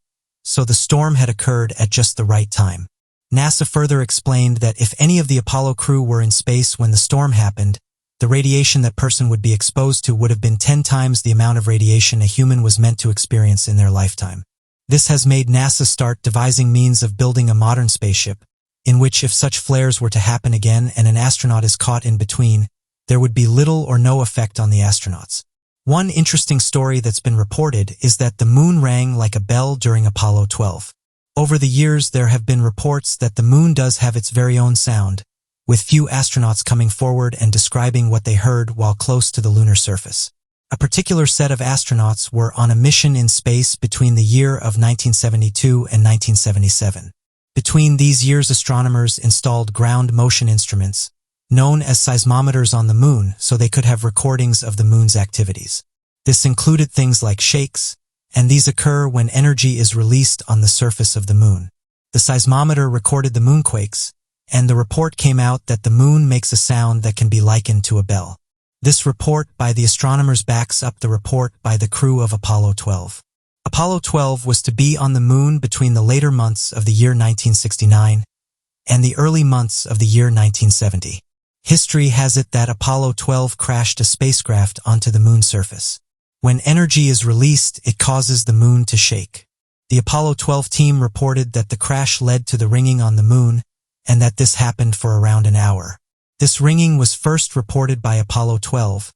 so the storm had occurred at just the right time. NASA further explained that if any of the Apollo crew were in space when the storm happened, the radiation that person would be exposed to would have been 10 times the amount of radiation a human was meant to experience in their lifetime. This has made NASA start devising means of building a modern spaceship, in which if such flares were to happen again and an astronaut is caught in between, there would be little or no effect on the astronauts. One interesting story that's been reported is that the moon rang like a bell during Apollo 12. Over the years, there have been reports that the moon does have its very own sound, with few astronauts coming forward and describing what they heard while close to the lunar surface. A particular set of astronauts were on a mission in space between the year of 1972 and 1977. Between these years, astronomers installed ground motion instruments, known as seismometers, on the moon so they could have recordings of the moon's activities. This included things like shakes, and these occur when energy is released on the surface of the moon. The seismometer recorded the moonquakes, and the report came out that the moon makes a sound that can be likened to a bell. This report by the astronomers backs up the report by the crew of Apollo 12. Apollo 12 was to be on the moon between the later months of the year 1969 and the early months of the year 1970. History has it that Apollo 12 crashed a spacecraft onto the moon's surface. When energy is released, it causes the moon to shake. The Apollo 12 team reported that the crash led to the ringing on the moon, and that this happened for around an hour. This ringing was first reported by Apollo 12,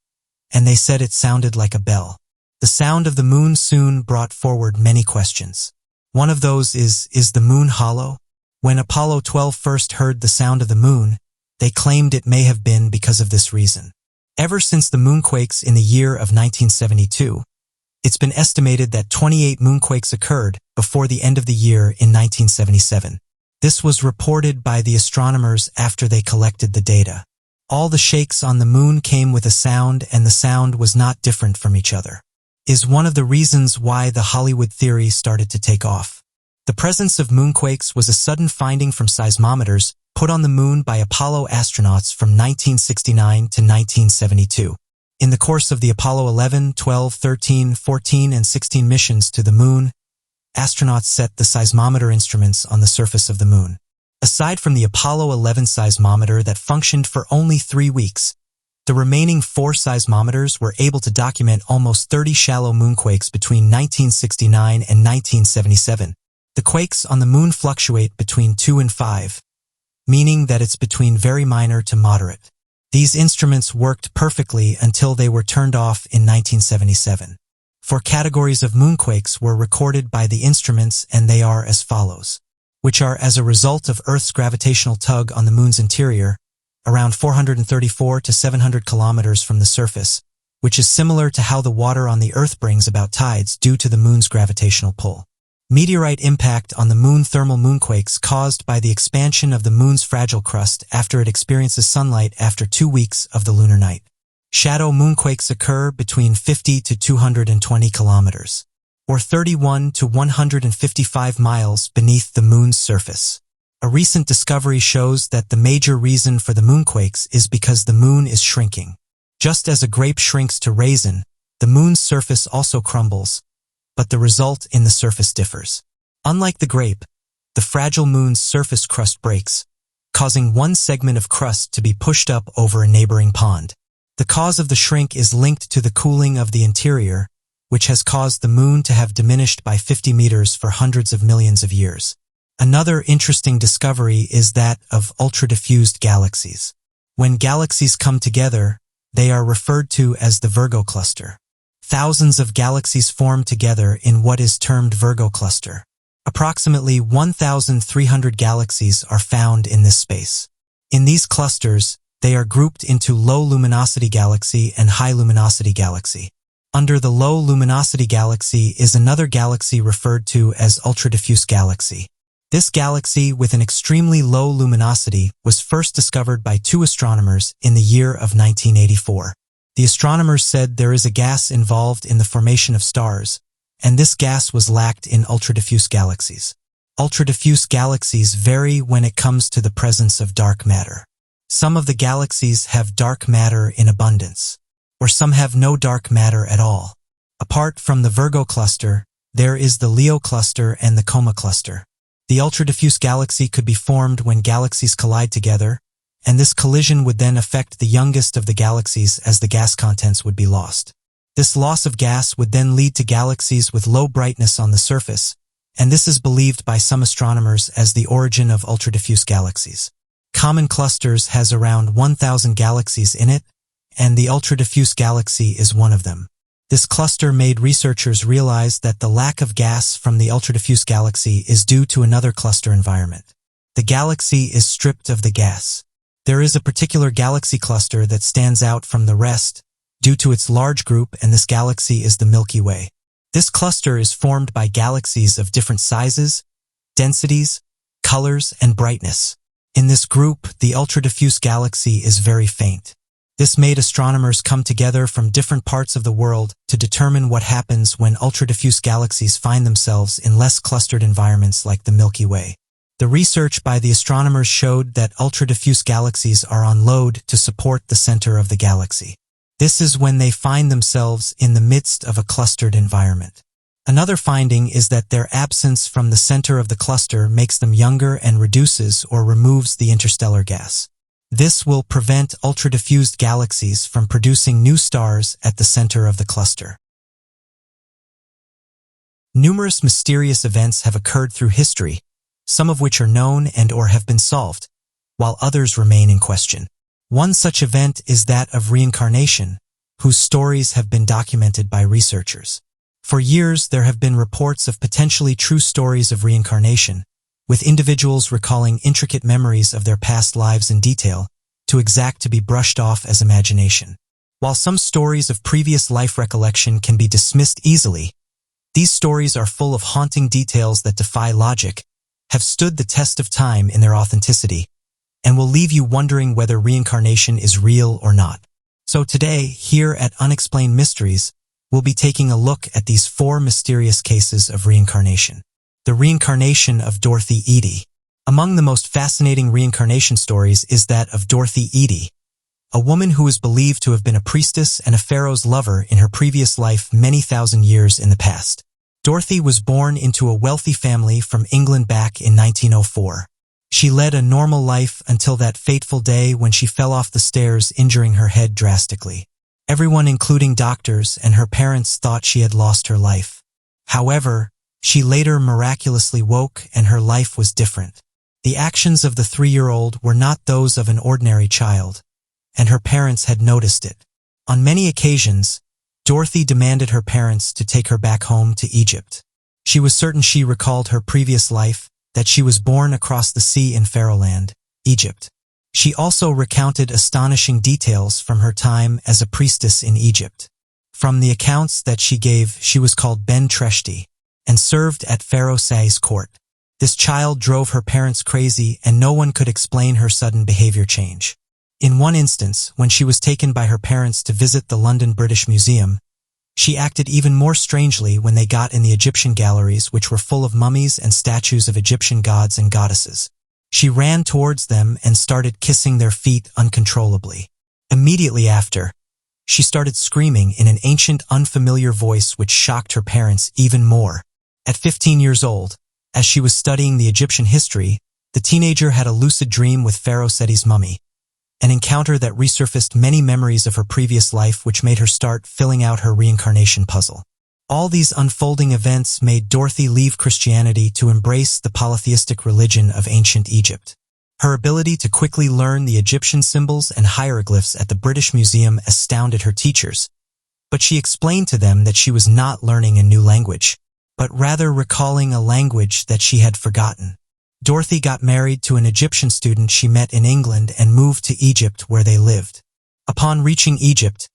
and they said it sounded like a bell. The sound of the moon soon brought forward many questions. One of those is the moon hollow? When Apollo 12 first heard the sound of the moon, they claimed it may have been because of this reason. Ever since the moonquakes in the year of 1972, it's been estimated that 28 moonquakes occurred before the end of the year in 1977. This was reported by the astronomers after they collected the data. All the shakes on the moon came with a sound, and the sound was not different from each other. Is one of the reasons why the Hollywood theory started to take off. The presence of moonquakes was a sudden finding from seismometers put on the moon by Apollo astronauts from 1969 to 1972. In the course of the Apollo 11, 12, 13, 14, and 16 missions to the moon, astronauts set the seismometer instruments on the surface of the moon. Aside from the Apollo 11 seismometer that functioned for only 3 weeks, the remaining 4 seismometers were able to document almost 30 shallow moonquakes between 1969 and 1977. The quakes on the moon fluctuate between 2 and 5, meaning that it's between very minor to moderate. These instruments worked perfectly until they were turned off in 1977. 4 categories of moonquakes were recorded by the instruments, and they are as follows. which are as a result of Earth's gravitational tug on the Moon's interior, around 434 to 700 kilometers from the surface, which is similar to how the water on the Earth brings about tides due to the Moon's gravitational pull. Meteorite impact on the Moon. Thermal moonquakes caused by the expansion of the Moon's fragile crust after it experiences sunlight after 2 weeks of the lunar night. Shadow moonquakes occur between 50 to 220 kilometers, or 31 to 155 miles beneath the Moon's surface. A recent discovery shows that the major reason for the moonquakes is because the Moon is shrinking. Just as a grape shrinks to raisin, the Moon's surface also crumbles, but the result in the surface differs. Unlike the grape, the fragile Moon's surface crust breaks, causing one segment of crust to be pushed up over a neighboring pond. The cause of the shrink is linked to the cooling of the interior, which has caused the Moon to have diminished by 50 meters for hundreds of millions of years. Another interesting discovery is that of ultra-diffused galaxies. When galaxies come together, they are referred to as the Virgo cluster. Thousands of galaxies form together in what is termed Virgo cluster. Approximately 1,300 galaxies are found in this space. In these clusters, they are grouped into low-luminosity galaxy and high-luminosity galaxy. Under the low-luminosity galaxy is another galaxy referred to as ultra-diffuse galaxy. This galaxy, with an extremely low luminosity, was first discovered by 2 astronomers in the year of 1984. The astronomers said there is a gas involved in the formation of stars, and this gas was lacked in ultra-diffuse galaxies. Ultra-diffuse galaxies vary when it comes to the presence of dark matter. Some of the galaxies have dark matter in abundance, or some have no dark matter at all. Apart from the Virgo cluster, there is the Leo cluster and the Coma cluster. The ultra-diffuse galaxy could be formed when galaxies collide together, and this collision would then affect the youngest of the galaxies as the gas contents would be lost. This loss of gas would then lead to galaxies with low brightness on the surface, and this is believed by some astronomers as the origin of ultra-diffuse galaxies. Common clusters has around 1,000 galaxies in it, and the ultra-diffuse galaxy is one of them. This cluster made researchers realize that the lack of gas from the ultra-diffuse galaxy is due to another cluster environment. The galaxy is stripped of the gas. There is a particular galaxy cluster that stands out from the rest due to its large group, and this galaxy is the Milky Way. This cluster is formed by galaxies of different sizes, densities, colors, and brightness. In this group, the ultra-diffuse galaxy is very faint. This made astronomers come together from different parts of the world to determine what happens when ultra-diffuse galaxies find themselves in less clustered environments like the Milky Way. The research by the astronomers showed that ultra-diffuse galaxies are on load to support the center of the galaxy. This is when they find themselves in the midst of a clustered environment. Another finding is that their absence from the center of the cluster makes them younger and reduces or removes the interstellar gas. This will prevent ultra-diffused galaxies from producing new stars at the center of the cluster. Numerous mysterious events have occurred through history, some of which are known and/or have been solved, while others remain in question. One such event is that of reincarnation, whose stories have been documented by researchers. For years, there have been reports of potentially true stories of reincarnation, with individuals recalling intricate memories of their past lives in detail, too exact to be brushed off as imagination. While some stories of previous life recollection can be dismissed easily, these stories are full of haunting details that defy logic, have stood the test of time in their authenticity, and will leave you wondering whether reincarnation is real or not. So today, here at Unexplained Mysteries, we'll be taking a look at these 4 mysterious cases of reincarnation. The reincarnation of Dorothy Eady. Among the most fascinating reincarnation stories is that of Dorothy Eady, a woman who is believed to have been a priestess and a pharaoh's lover in her previous life many thousand years in the past. Dorothy was born into a wealthy family from England back in 1904. She led a normal life until that fateful day when she fell off the stairs, injuring her head drastically. Everyone, including doctors and her parents, thought she had lost her life. However, she later miraculously woke and her life was different. The actions of the 3-year-old were not those of an ordinary child, and her parents had noticed it. On many occasions, Dorothy demanded her parents to take her back home to Egypt. She was certain she recalled her previous life, that she was born across the sea in Pharaohland, Egypt. She also recounted astonishing details from her time as a priestess in Egypt. From the accounts that she gave, she was called Ben Treshti and served at Pharaoh Say's court. This child drove her parents crazy, and no one could explain her sudden behavior change. In one instance, when she was taken by her parents to visit the London British Museum, she acted even more strangely when they got in the Egyptian galleries, which were full of mummies and statues of Egyptian gods and goddesses. She ran towards them and started kissing their feet uncontrollably. Immediately after, she started screaming in an ancient, unfamiliar voice which shocked her parents even more. At 15 years old, as she was studying the Egyptian history, the teenager had a lucid dream with Pharaoh Seti's mummy, an encounter that resurfaced many memories of her previous life, which made her start filling out her reincarnation puzzle. All these unfolding events made Dorothy leave Christianity to embrace the polytheistic religion of ancient Egypt. Her ability to quickly learn the Egyptian symbols and hieroglyphs at the British Museum astounded her teachers, but she explained to them that she was not learning a new language, but rather recalling a language that she had forgotten. Dorothy got married to an Egyptian student she met in England and moved to Egypt, where they lived. Upon reaching Egypt,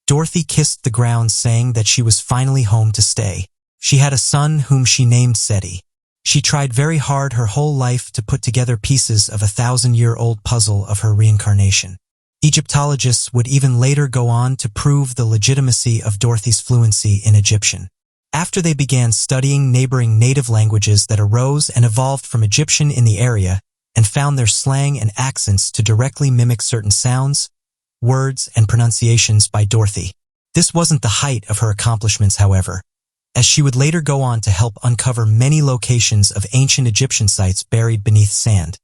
Dorothy kissed the ground, saying that she was finally home to stay. She had a son whom she named Seti. She tried very hard her whole life to put together pieces of a 1,000-year-old puzzle of her reincarnation. Egyptologists would even later go on to prove the legitimacy of Dorothy's fluency in Egyptian. After they began studying neighboring native languages that arose and evolved from Egyptian in the area, and found their slang and accents to directly mimic certain sounds, words, and pronunciations by Dorothy. This wasn't the height of her accomplishments, however, as she would later go on to help uncover many locations of ancient Egyptian sites buried beneath sand,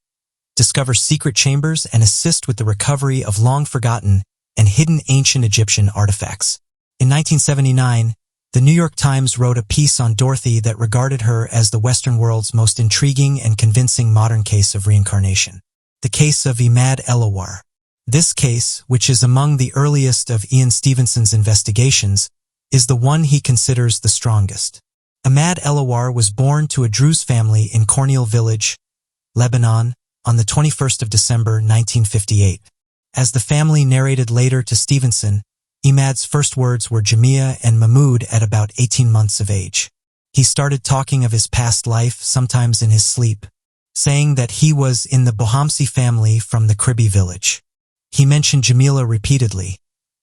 discover secret chambers, and assist with the recovery of long-forgotten and hidden ancient Egyptian artifacts. In 1979, the New York Times wrote a piece on Dorothy that regarded her as the Western world's most intriguing and convincing modern case of reincarnation, the case of Imad Elawar. This case, which is among the earliest of Ian Stevenson's investigations, is the one he considers the strongest. Imad Elawar was born to a Druze family in Corneel Village, Lebanon, on the 21st of December 1958. As the family narrated later to Stevenson, Imad's first words were Jamia and Mahmoud at about 18 months of age. He started talking of his past life, sometimes in his sleep, saying that he was in the Bohamsi family from the Kribi village. He mentioned Jamila repeatedly,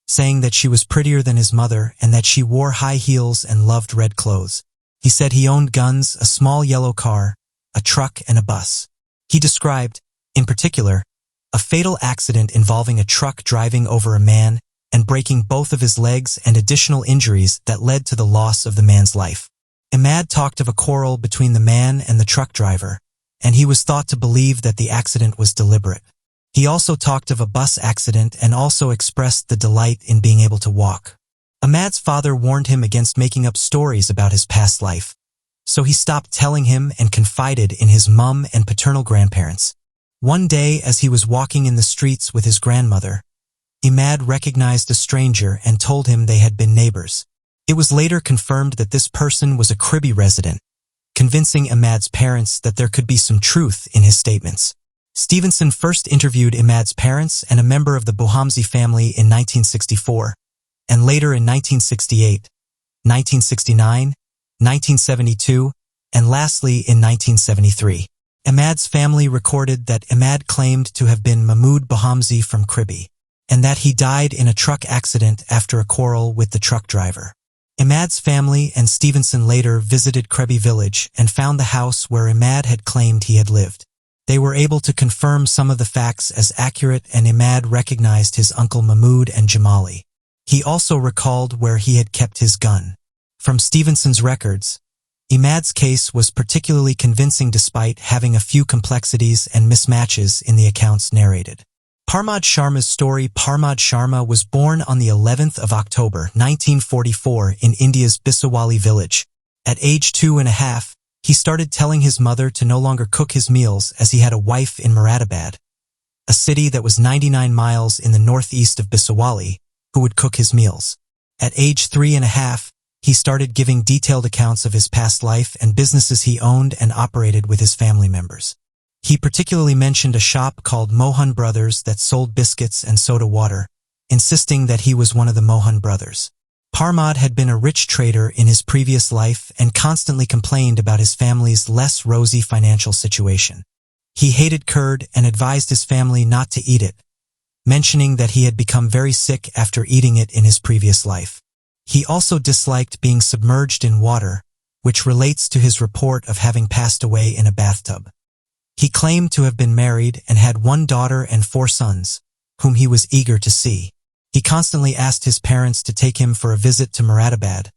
saying that she was prettier than his mother and that she wore high heels and loved red clothes. He said he owned guns, a small yellow car, a truck, and a bus. He described, in particular, a fatal accident involving a truck driving over a man and breaking both of his legs, and additional injuries that led to the loss of the man's life. Imad talked of a quarrel between the man and the truck driver, and he was thought to believe that the accident was deliberate. He also talked of a bus accident and also expressed the delight in being able to walk. Imad's father warned him against making up stories about his past life, so he stopped telling him and confided in his mum and paternal grandparents. One day, as he was walking in the streets with his grandmother, Imad recognized a stranger and told him they had been neighbors. It was later confirmed that this person was a Kribi resident, convincing Imad's parents that there could be some truth in his statements. Stevenson first interviewed Imad's parents and a member of the Bohamsi family in 1964, and later in 1968, 1969, 1972, and lastly in 1973. Imad's family recorded that Imad claimed to have been Mahmoud Bohamsi from Kribi, and that he died in a truck accident after a quarrel with the truck driver. Imad's family and Stevenson later visited Kribi village and found the house where Imad had claimed he had lived. They were able to confirm some of the facts as accurate, and Imad recognized his uncle Mahmoud and Jamali. He also recalled where he had kept his gun. From Stevenson's records, Imad's case was particularly convincing despite having a few complexities and mismatches in the accounts narrated. Parmod Sharma's story. Parmod Sharma was born on the 11th of October 1944 in India's Bisawali village. At age 2.5, he started telling his mother to no longer cook his meals as he had a wife in Moradabad, a city that was 99 miles in the northeast of Bisawali, who would cook his meals. At age 3.5, He started giving detailed accounts of his past life and businesses he owned and operated with his family members. He particularly mentioned a shop called Mohan Brothers that sold biscuits and soda water, insisting that he was one of the Mohan brothers. Parmod had been a rich trader in his previous life and constantly complained about his family's less rosy financial situation. He hated curd and advised his family not to eat it, mentioning that he had become very sick after eating it in his previous life. He also disliked being submerged in water, which relates to his report of having passed away in a bathtub. He claimed to have been married and had 1 daughter and 4 sons, whom he was eager to see. He constantly asked his parents to take him for a visit to Moradabad,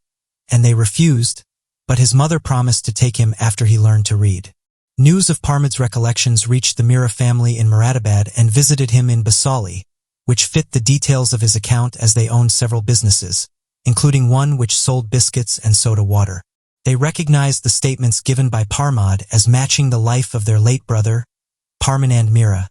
and they refused, but his mother promised to take him after he learned to read. News of Parmod's recollections reached the Mira family in Moradabad and visited him in Basauli, which fit the details of his account as they owned several businesses, including one which sold biscuits and soda water. They recognized the statements given by Parmod as matching the life of their late brother, Parmanand Mira,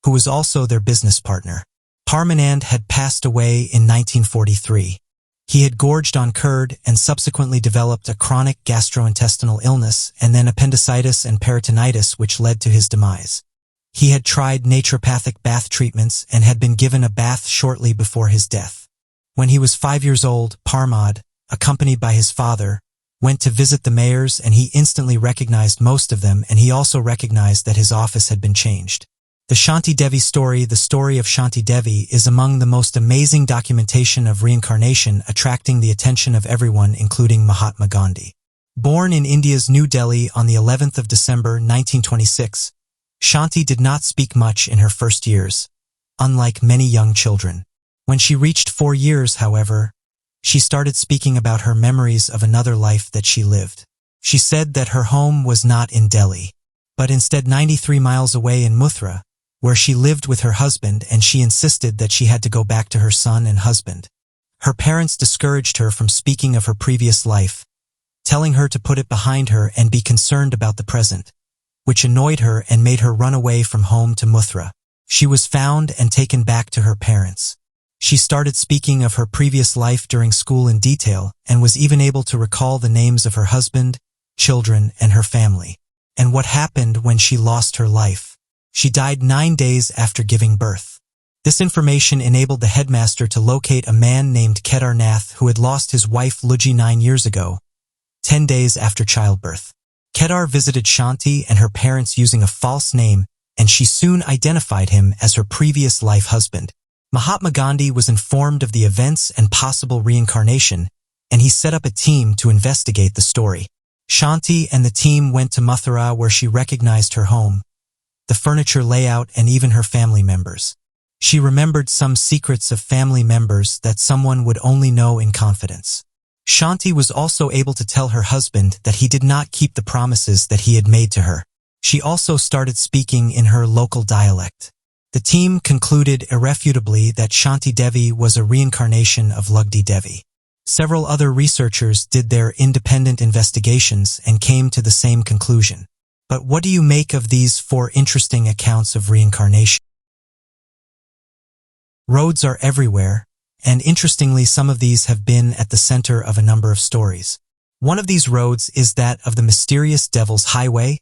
who was also their business partner. Parmanand had passed away in 1943. He had gorged on curd and subsequently developed a chronic gastrointestinal illness and then appendicitis and peritonitis, which led to his demise. He had tried naturopathic bath treatments and had been given a bath shortly before his death. When he was 5 years old, Parmod, accompanied by his father, went to visit the mayors, and he instantly recognized most of them, and he also recognized that his office had been changed. The Shanti Devi story, the story of Shanti Devi, is among the most amazing documentation of reincarnation, attracting the attention of everyone, including Mahatma Gandhi. Born in India's New Delhi on the 11th of December 1926, Shanti did not speak much in her first years, unlike many young children. When she reached 4 years, however, she started speaking about her memories of another life that she lived. She said that her home was not in Delhi, but instead 93 miles away in Muthra, where she lived with her husband, and she insisted that she had to go back to her son and husband. Her parents discouraged her from speaking of her previous life, telling her to put it behind her and be concerned about the present, which annoyed her and made her run away from home to Muthra. She was found and taken back to her parents. She started speaking of her previous life during school in detail and was even able to recall the names of her husband, children, and her family, and what happened when she lost her life. She died 9 days after giving birth. This information enabled the headmaster to locate a man named Kedar Nath who had lost his wife Luji 9 years ago, 10 days after childbirth. Kedar visited Shanti and her parents using a false name, and she soon identified him as her previous life husband. Mahatma Gandhi was informed of the events and possible reincarnation, and he set up a team to investigate the story. Shanti and the team went to Mathura, where she recognized her home, the furniture layout, and even her family members. She remembered some secrets of family members that someone would only know in confidence. Shanti was also able to tell her husband that he did not keep the promises that he had made to her. She also started speaking in her local dialect. The team concluded irrefutably that Shanti Devi was a reincarnation of Lugdi Devi. Several other researchers did their independent investigations and came to the same conclusion. But what do you make of these 4 interesting accounts of reincarnation? Roads are everywhere, and interestingly, some of these have been at the center of a number of stories. One of these roads is that of the mysterious Devil's Highway,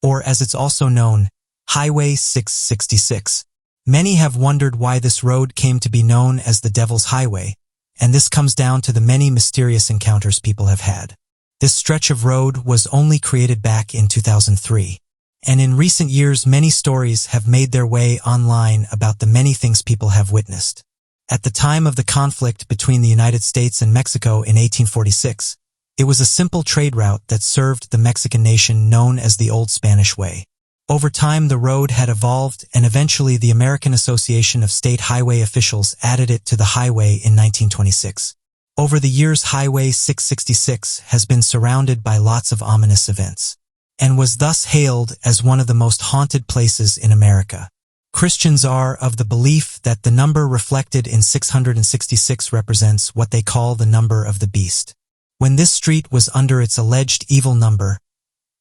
or as it's also known, Highway 666. Many have wondered why this road came to be known as the Devil's Highway, and this comes down to the many mysterious encounters people have had. This stretch of road was only created back in 2003, and in recent years many stories have made their way online about the many things people have witnessed. At the time of the conflict between the United States and Mexico in 1846, it was a simple trade route that served the Mexican nation known as the Old Spanish Way. Over time, the road had evolved, and eventually the American Association of State Highway Officials added it to the highway in 1926. Over the years, Highway 666 has been surrounded by lots of ominous events, and was thus hailed as one of the most haunted places in America. Christians are of the belief that the number reflected in 666 represents what they call the number of the beast. When this street was under its alleged evil number,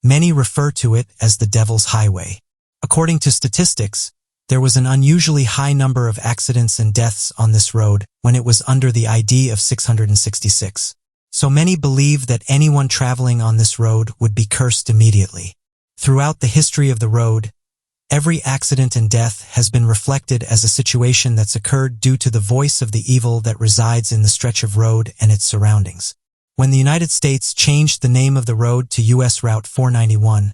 many refer to it as the Devil's Highway. According to statistics, there was an unusually high number of accidents and deaths on this road when it was under the ID of 666. So many believe that anyone traveling on this road would be cursed immediately. Throughout the history of the road, every accident and death has been reflected as a situation that's occurred due to the voice of the evil that resides in the stretch of road and its surroundings. When the United States changed the name of the road to U.S. Route 491,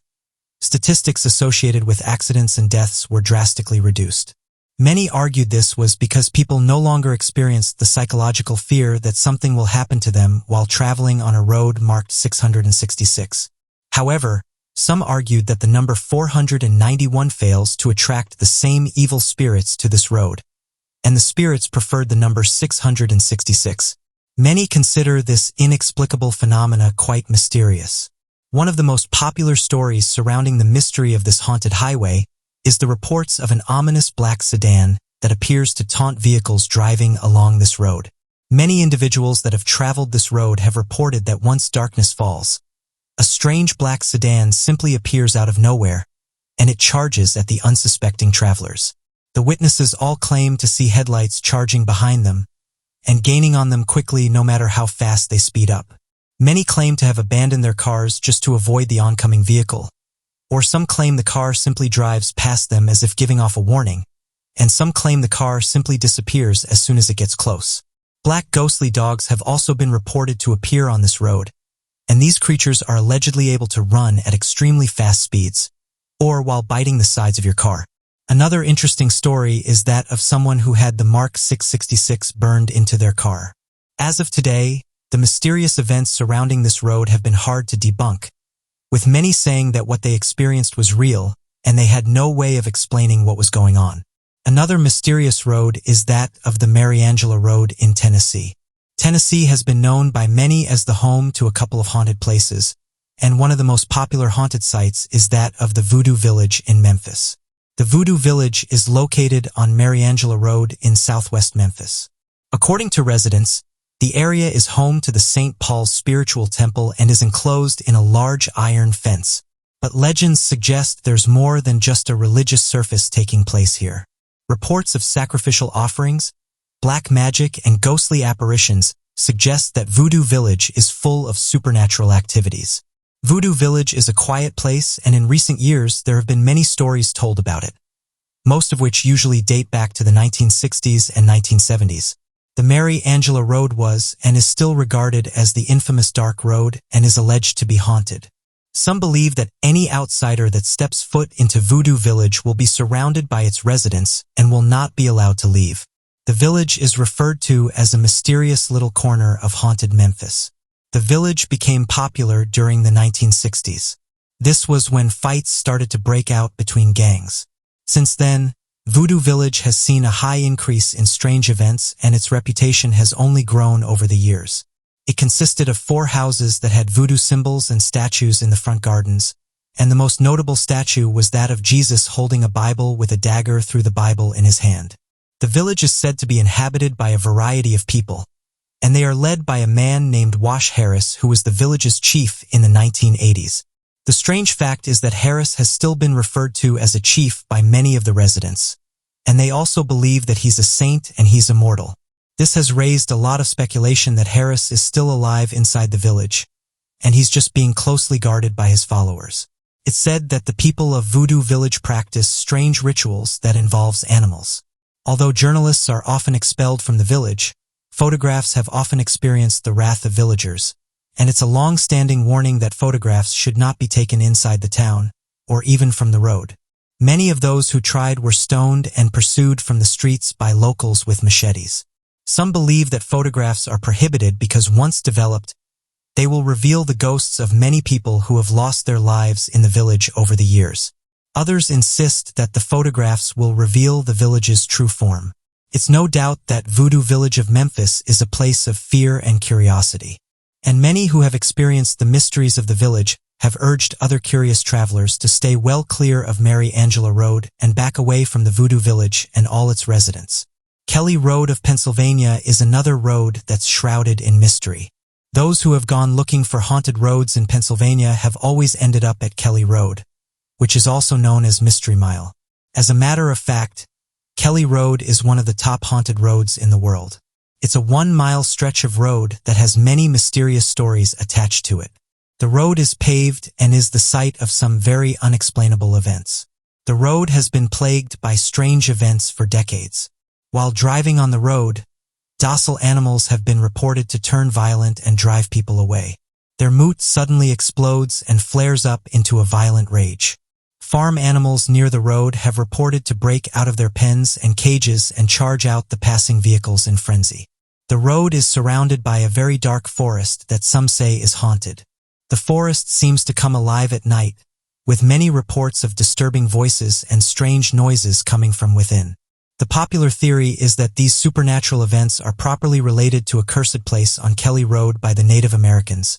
statistics associated with accidents and deaths were drastically reduced. Many argued this was because people no longer experienced the psychological fear that something will happen to them while traveling on a road marked 666. However, some argued that the number 491 fails to attract the same evil spirits to this road, and the spirits preferred the number 666. Many consider this inexplicable phenomena quite mysterious. One of the most popular stories surrounding the mystery of this haunted highway is the reports of an ominous black sedan that appears to taunt vehicles driving along this road. Many individuals that have traveled this road have reported that once darkness falls, a strange black sedan simply appears out of nowhere, and it charges at the unsuspecting travelers. The witnesses all claim to see headlights charging behind them and gaining on them quickly no matter how fast they speed up. Many claim to have abandoned their cars just to avoid the oncoming vehicle, or some claim the car simply drives past them as if giving off a warning, and some claim the car simply disappears as soon as it gets close. Black ghostly dogs have also been reported to appear on this road, and these creatures are allegedly able to run at extremely fast speeds, or while biting the sides of your car. Another interesting story is that of someone who had the Mark 666 burned into their car. As of today, the mysterious events surrounding this road have been hard to debunk, with many saying that what they experienced was real, and they had no way of explaining what was going on. Another mysterious road is that of the Mary Angela Road in Tennessee. Tennessee has been known by many as the home to a couple of haunted places, and one of the most popular haunted sites is that of the Voodoo Village in Memphis. The Voodoo Village is located on Mary Angela Road in southwest Memphis. According to residents, the area is home to the St. Paul's Spiritual Temple and is enclosed in a large iron fence. But legends suggest there's more than just a religious service taking place here. Reports of sacrificial offerings, black magic, and ghostly apparitions suggest that Voodoo Village is full of supernatural activities. Voodoo Village is a quiet place, and in recent years there have been many stories told about it, most of which usually date back to the 1960s and 1970s. The Mary Angela Road was and is still regarded as the infamous Dark Road and is alleged to be haunted. Some believe that any outsider that steps foot into Voodoo Village will be surrounded by its residents and will not be allowed to leave. The village is referred to as a mysterious little corner of haunted Memphis. The village became popular during the 1960s. This was when fights started to break out between gangs. Since then, Voodoo Village has seen a high increase in strange events, and its reputation has only grown over the years. It consisted of 4 houses that had voodoo symbols and statues in the front gardens, and the most notable statue was that of Jesus holding a Bible with a dagger through the Bible in his hand. The village is said to be inhabited by a variety of people, and they are led by a man named Wash Harris, who was the village's chief in the 1980s. The strange fact is that Harris has still been referred to as a chief by many of the residents, and they also believe that he's a saint and he's immortal. This has raised a lot of speculation that Harris is still alive inside the village, and he's just being closely guarded by his followers. It's said that the people of Voodoo Village practice strange rituals that involves animals. Although journalists are often expelled from the village, photographs have often experienced the wrath of villagers, and it's a long-standing warning that photographs should not be taken inside the town, or even from the road. Many of those who tried were stoned and pursued from the streets by locals with machetes. Some believe that photographs are prohibited because once developed, they will reveal the ghosts of many people who have lost their lives in the village over the years. Others insist that the photographs will reveal the village's true form. It's no doubt that Voodoo Village of Memphis is a place of fear and curiosity, and many who have experienced the mysteries of the village have urged other curious travelers to stay well clear of Mary Angela Road and back away from the Voodoo Village and all its residents. Kelly Road of Pennsylvania is another road that's shrouded in mystery. Those who have gone looking for haunted roads in Pennsylvania have always ended up at Kelly Road, which is also known as Mystery Mile. As a matter of fact, Kelly Road is one of the top haunted roads in the world. It's a 1-mile stretch of road that has many mysterious stories attached to it. The road is paved and is the site of some very unexplainable events. The road has been plagued by strange events for decades. While driving on the road, docile animals have been reported to turn violent and drive people away. Their moot suddenly explodes and flares up into a violent rage. Farm animals near the road have reported to break out of their pens and cages and charge out the passing vehicles in frenzy. The road is surrounded by a very dark forest that some say is haunted. The forest seems to come alive at night, with many reports of disturbing voices and strange noises coming from within. The popular theory is that these supernatural events are properly related to a cursed place on Kelly Road by the Native Americans,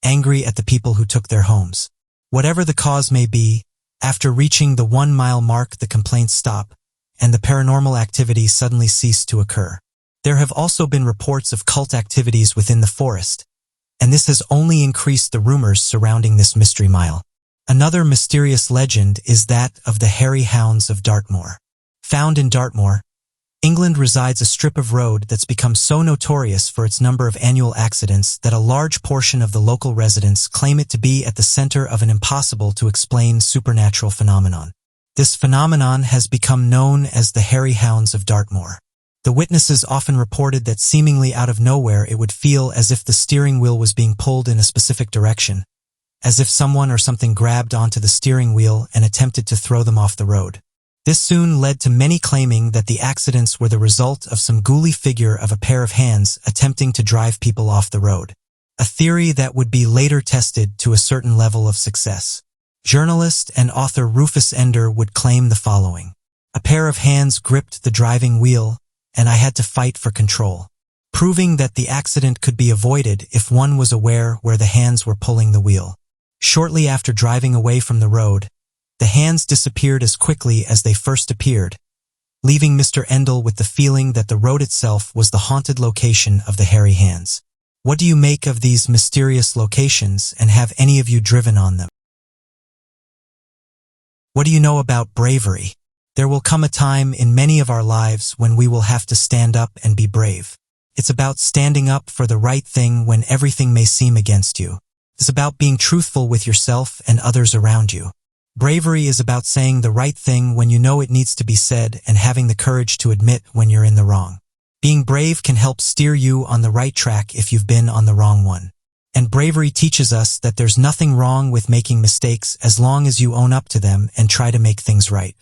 angry at the people who took their homes. Whatever the cause may be, after reaching the 1-mile mark the complaints stop, and the paranormal activity suddenly cease to occur. There have also been reports of cult activities within the forest, and this has only increased the rumors surrounding this mystery mile. Another mysterious legend is that of the Hairy Hounds of Dartmoor. Found in Dartmoor, England resides a strip of road that's become so notorious for its number of annual accidents that a large portion of the local residents claim it to be at the center of an impossible-to-explain supernatural phenomenon. This phenomenon has become known as the Hairy Hounds of Dartmoor. The witnesses often reported that seemingly out of nowhere it would feel as if the steering wheel was being pulled in a specific direction, as if someone or something grabbed onto the steering wheel and attempted to throw them off the road. This soon led to many claiming that the accidents were the result of some ghouly figure of a pair of hands attempting to drive people off the road, a theory that would be later tested to a certain level of success. Journalist and author Rufus Ender would claim the following: "A pair of hands gripped the driving wheel, and I had to fight for control," proving that the accident could be avoided if one was aware where the hands were pulling the wheel. Shortly after driving away from the road, the hands disappeared as quickly as they first appeared, leaving Mr. Endel with the feeling that the road itself was the haunted location of the hairy hands. What do you make of these mysterious locations, and have any of you driven on them? What do you know about bravery? There will come a time in many of our lives when we will have to stand up and be brave. It's about standing up for the right thing when everything may seem against you. It's about being truthful with yourself and others around you. Bravery is about saying the right thing when you know it needs to be said and having the courage to admit when you're in the wrong. Being brave can help steer you on the right track if you've been on the wrong one. And bravery teaches us that there's nothing wrong with making mistakes as long as you own up to them and try to make things right.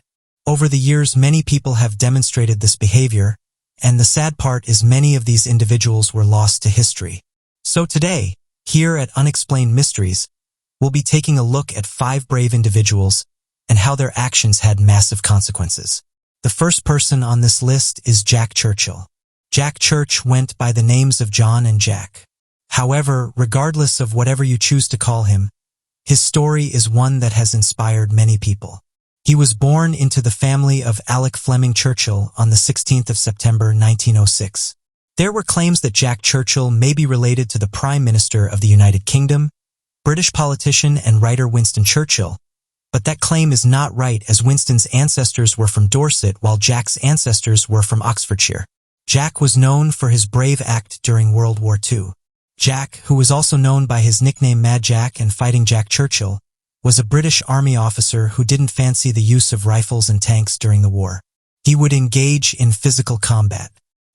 Over the years, many people have demonstrated this behavior, and the sad part is many of these individuals were lost to history. So today, here at Unexplained Mysteries, we'll be taking a look at 5 brave individuals and how their actions had massive consequences. The first person on this list is Jack Churchill. Jack Church went by the names of John and Jack. However, regardless of whatever you choose to call him, his story is one that has inspired many people. He was born into the family of Alec Fleming Churchill on the 16th of September 1906. There were claims that Jack Churchill may be related to the Prime Minister of the United Kingdom, British politician and writer Winston Churchill, but that claim is not right as Winston's ancestors were from Dorset while Jack's ancestors were from Oxfordshire. Jack was known for his brave act during World War II. Jack, who was also known by his nickname Mad Jack and Fighting Jack Churchill, was a British Army officer who didn't fancy the use of rifles and tanks during the war. He would engage in physical combat.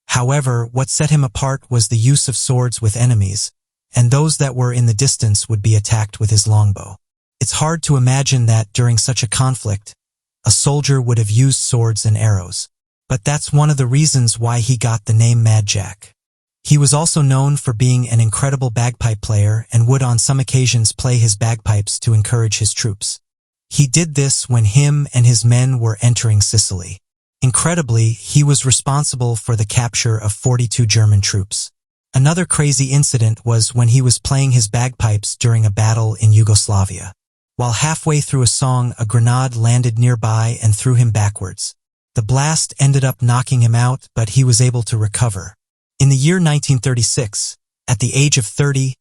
However, what set him apart was the use of swords with enemies, and those that were in the distance would be attacked with his longbow. It's hard to imagine that during such a conflict, a soldier would have used swords and arrows. But that's one of the reasons why he got the name Mad Jack. He was also known for being an incredible bagpipe player and would on some occasions play his bagpipes to encourage his troops. He did this when him and his men were entering Sicily. Incredibly, he was responsible for the capture of 42 German troops. Another crazy incident was when he was playing his bagpipes during a battle in Yugoslavia. While halfway through a song, a grenade landed nearby and threw him backwards. The blast ended up knocking him out, but he was able to recover. In the year 1936, at the age of 30,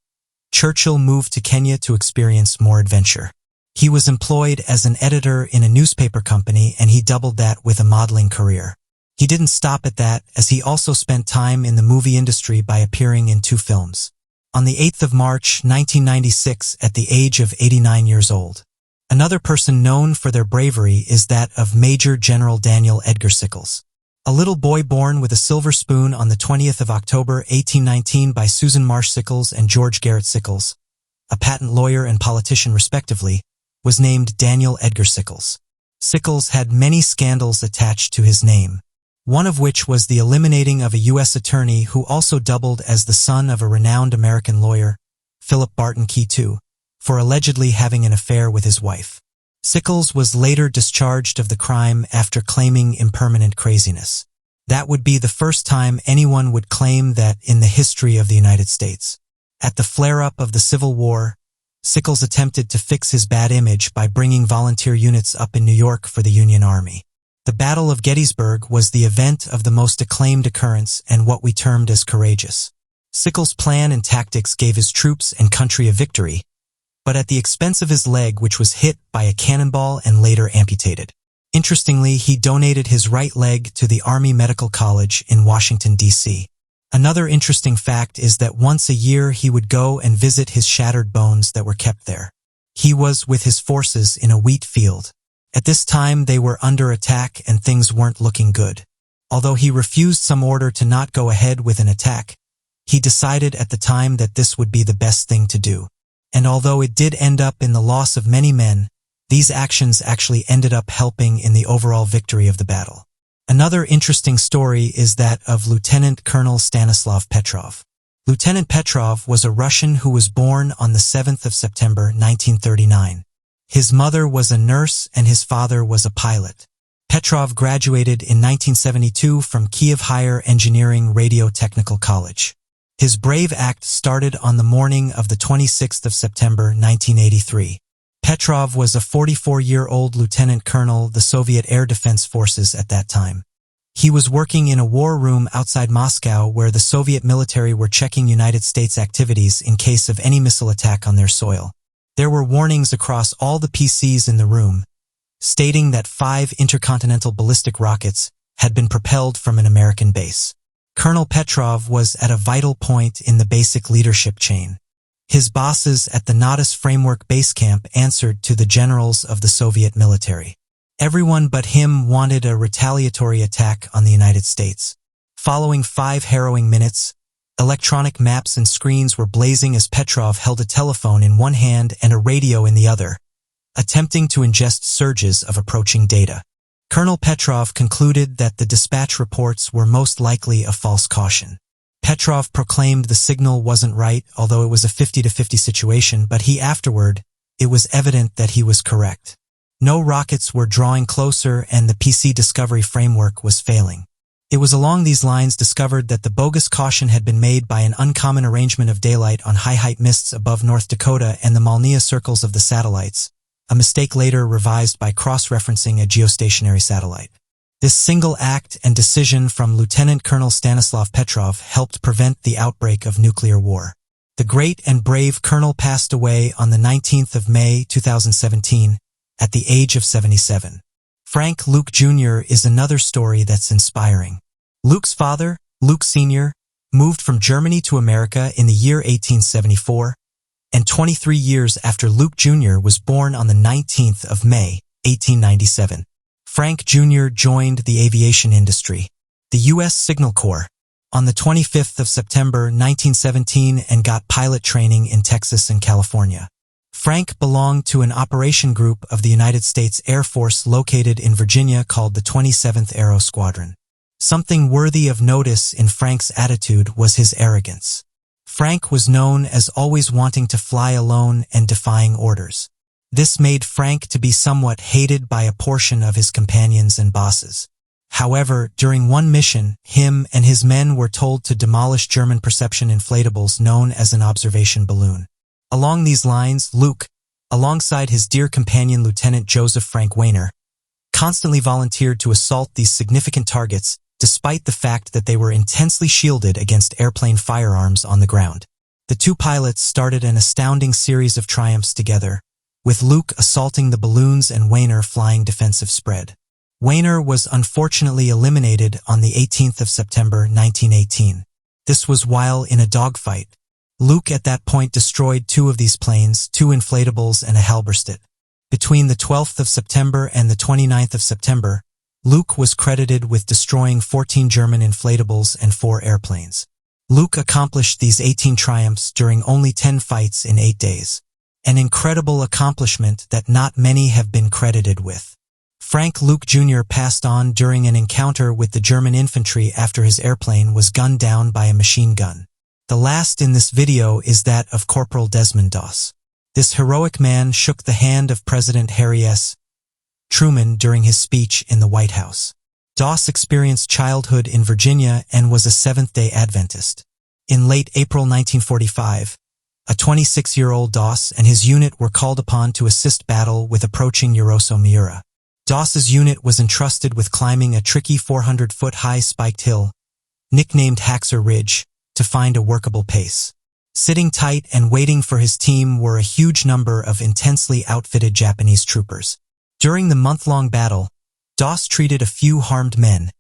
Churchill moved to Kenya to experience more adventure. He was employed as an editor in a newspaper company, and he doubled that with a modeling career. He didn't stop at that, as he also spent time in the movie industry by appearing in 2 films. On the 8th of March, 1996, at the age of 89 years old. Another person known for their bravery is that of Major General Daniel Edgar Sickles. A little boy born with a silver spoon on the 20th of October, 1819 by Susan Marsh Sickles and George Garrett Sickles, a patent lawyer and politician respectively, was named Daniel Edgar Sickles. Sickles had many scandals attached to his name, one of which was the eliminating of a U.S. attorney who also doubled as the son of a renowned American lawyer, Philip Barton Key II, for allegedly having an affair with his wife. Sickles was later discharged of the crime after claiming impermanent craziness. That would be the first time anyone would claim that in the history of the United States. At the flare-up of the Civil War, Sickles attempted to fix his bad image by bringing volunteer units up in New York for the Union Army. The Battle of Gettysburg was the event of the most acclaimed occurrence and what we termed as courageous. Sickles' plan and tactics gave his troops and country a victory, but at the expense of his leg, which was hit by a cannonball and later amputated. Interestingly, he donated his right leg to the Army Medical College in Washington, D.C. Another interesting fact is that once a year he would go and visit his shattered bones that were kept there. He was with his forces in a wheat field. At this time they were under attack and things weren't looking good. Although he refused some order to not go ahead with an attack, he decided at the time that this would be the best thing to do. And although it did end up in the loss of many men, these actions actually ended up helping in the overall victory of the battle. Another interesting story is that of Lieutenant Colonel Stanislav Petrov. Lieutenant Petrov was a Russian who was born on the 7th of September 1939. His mother was a nurse and his father was a pilot. Petrov graduated in 1972 from Kiev Higher Engineering Radio Technical College. His brave act started on the morning of the 26th of September 1983. Petrov was a 44-year-old lieutenant colonel of the Soviet Air Defense Forces at that time. He was working in a war room outside Moscow where the Soviet military were checking United States activities in case of any missile attack on their soil. There were warnings across all the PCs in the room, stating that 5 intercontinental ballistic rockets had been propelled from an American base. Colonel Petrov was at a vital point in the basic leadership chain. His bosses at the Natas Framework Base Camp answered to the generals of the Soviet military. Everyone but him wanted a retaliatory attack on the United States. Following 5 harrowing minutes, electronic maps and screens were blazing as Petrov held a telephone in one hand and a radio in the other, attempting to ingest surges of approaching data. Colonel Petrov concluded that the dispatch reports were most likely a false caution. Petrov proclaimed the signal wasn't right, although it was a 50-50 situation, but it was evident that he was correct. No rockets were drawing closer and the PC discovery framework was failing. It was along these lines discovered that the bogus caution had been made by an uncommon arrangement of daylight on high-height mists above North Dakota and the Malnia circles of the satellites, a mistake later revised by cross-referencing a geostationary satellite. This single act and decision from Lieutenant Colonel Stanislav Petrov helped prevent the outbreak of nuclear war. The great and brave colonel passed away on the 19th of May 2017 at the age of 77. Frank Luke Jr. is another story that's inspiring. Luke's father, Luke Sr., moved from Germany to America in the year 1874, and 23 years after Luke Jr. was born on the 19th of May, 1897. Frank Jr. joined the aviation industry, the U.S. Signal Corps, on the 25th of September 1917 and got pilot training in Texas and California. Frank belonged to an operation group of the United States Air Force located in Virginia called the 27th Aero Squadron. Something worthy of notice in Frank's attitude was his arrogance. Frank was known as always wanting to fly alone and defying orders. This made Frank to be somewhat hated by a portion of his companions and bosses. However, during one mission, him and his men were told to demolish German perception inflatables known as an observation balloon. Along these lines, Luke, alongside his dear companion Lieutenant Joseph Frank Weiner, constantly volunteered to assault these significant targets despite the fact that they were intensely shielded against airplane firearms on the ground. The two pilots started an astounding series of triumphs together, with Luke assaulting the balloons and Weiner flying defensive spread. Wayner was unfortunately eliminated on the 18th of September 1918. This was while in a dogfight. Luke at that point destroyed 2 of these planes, 2 inflatables and a halberstadt. Between the 12th of September and the 29th of September, Luke was credited with destroying 14 German inflatables and 4 airplanes. Luke accomplished these 18 triumphs during only 10 fights in 8 days. An incredible accomplishment that not many have been credited with. Frank Luke Jr. passed on during an encounter with the German infantry after his airplane was gunned down by a machine gun. The last in this video is that of Corporal Desmond Doss. This heroic man shook the hand of President Harry S. Truman during his speech in the White House. Doss experienced childhood in Virginia and was a Seventh-day Adventist. In late April 1945, a 26-year-old Doss and his unit were called upon to assist battle with approaching Uroso Miura. Doss's unit was entrusted with climbing a tricky 400-foot-high spiked hill, nicknamed Haxor Ridge, to find a workable pace. Sitting tight and waiting for his team were a huge number of intensely outfitted Japanese troopers. During the month-long battle, Doss treated a few harmed men,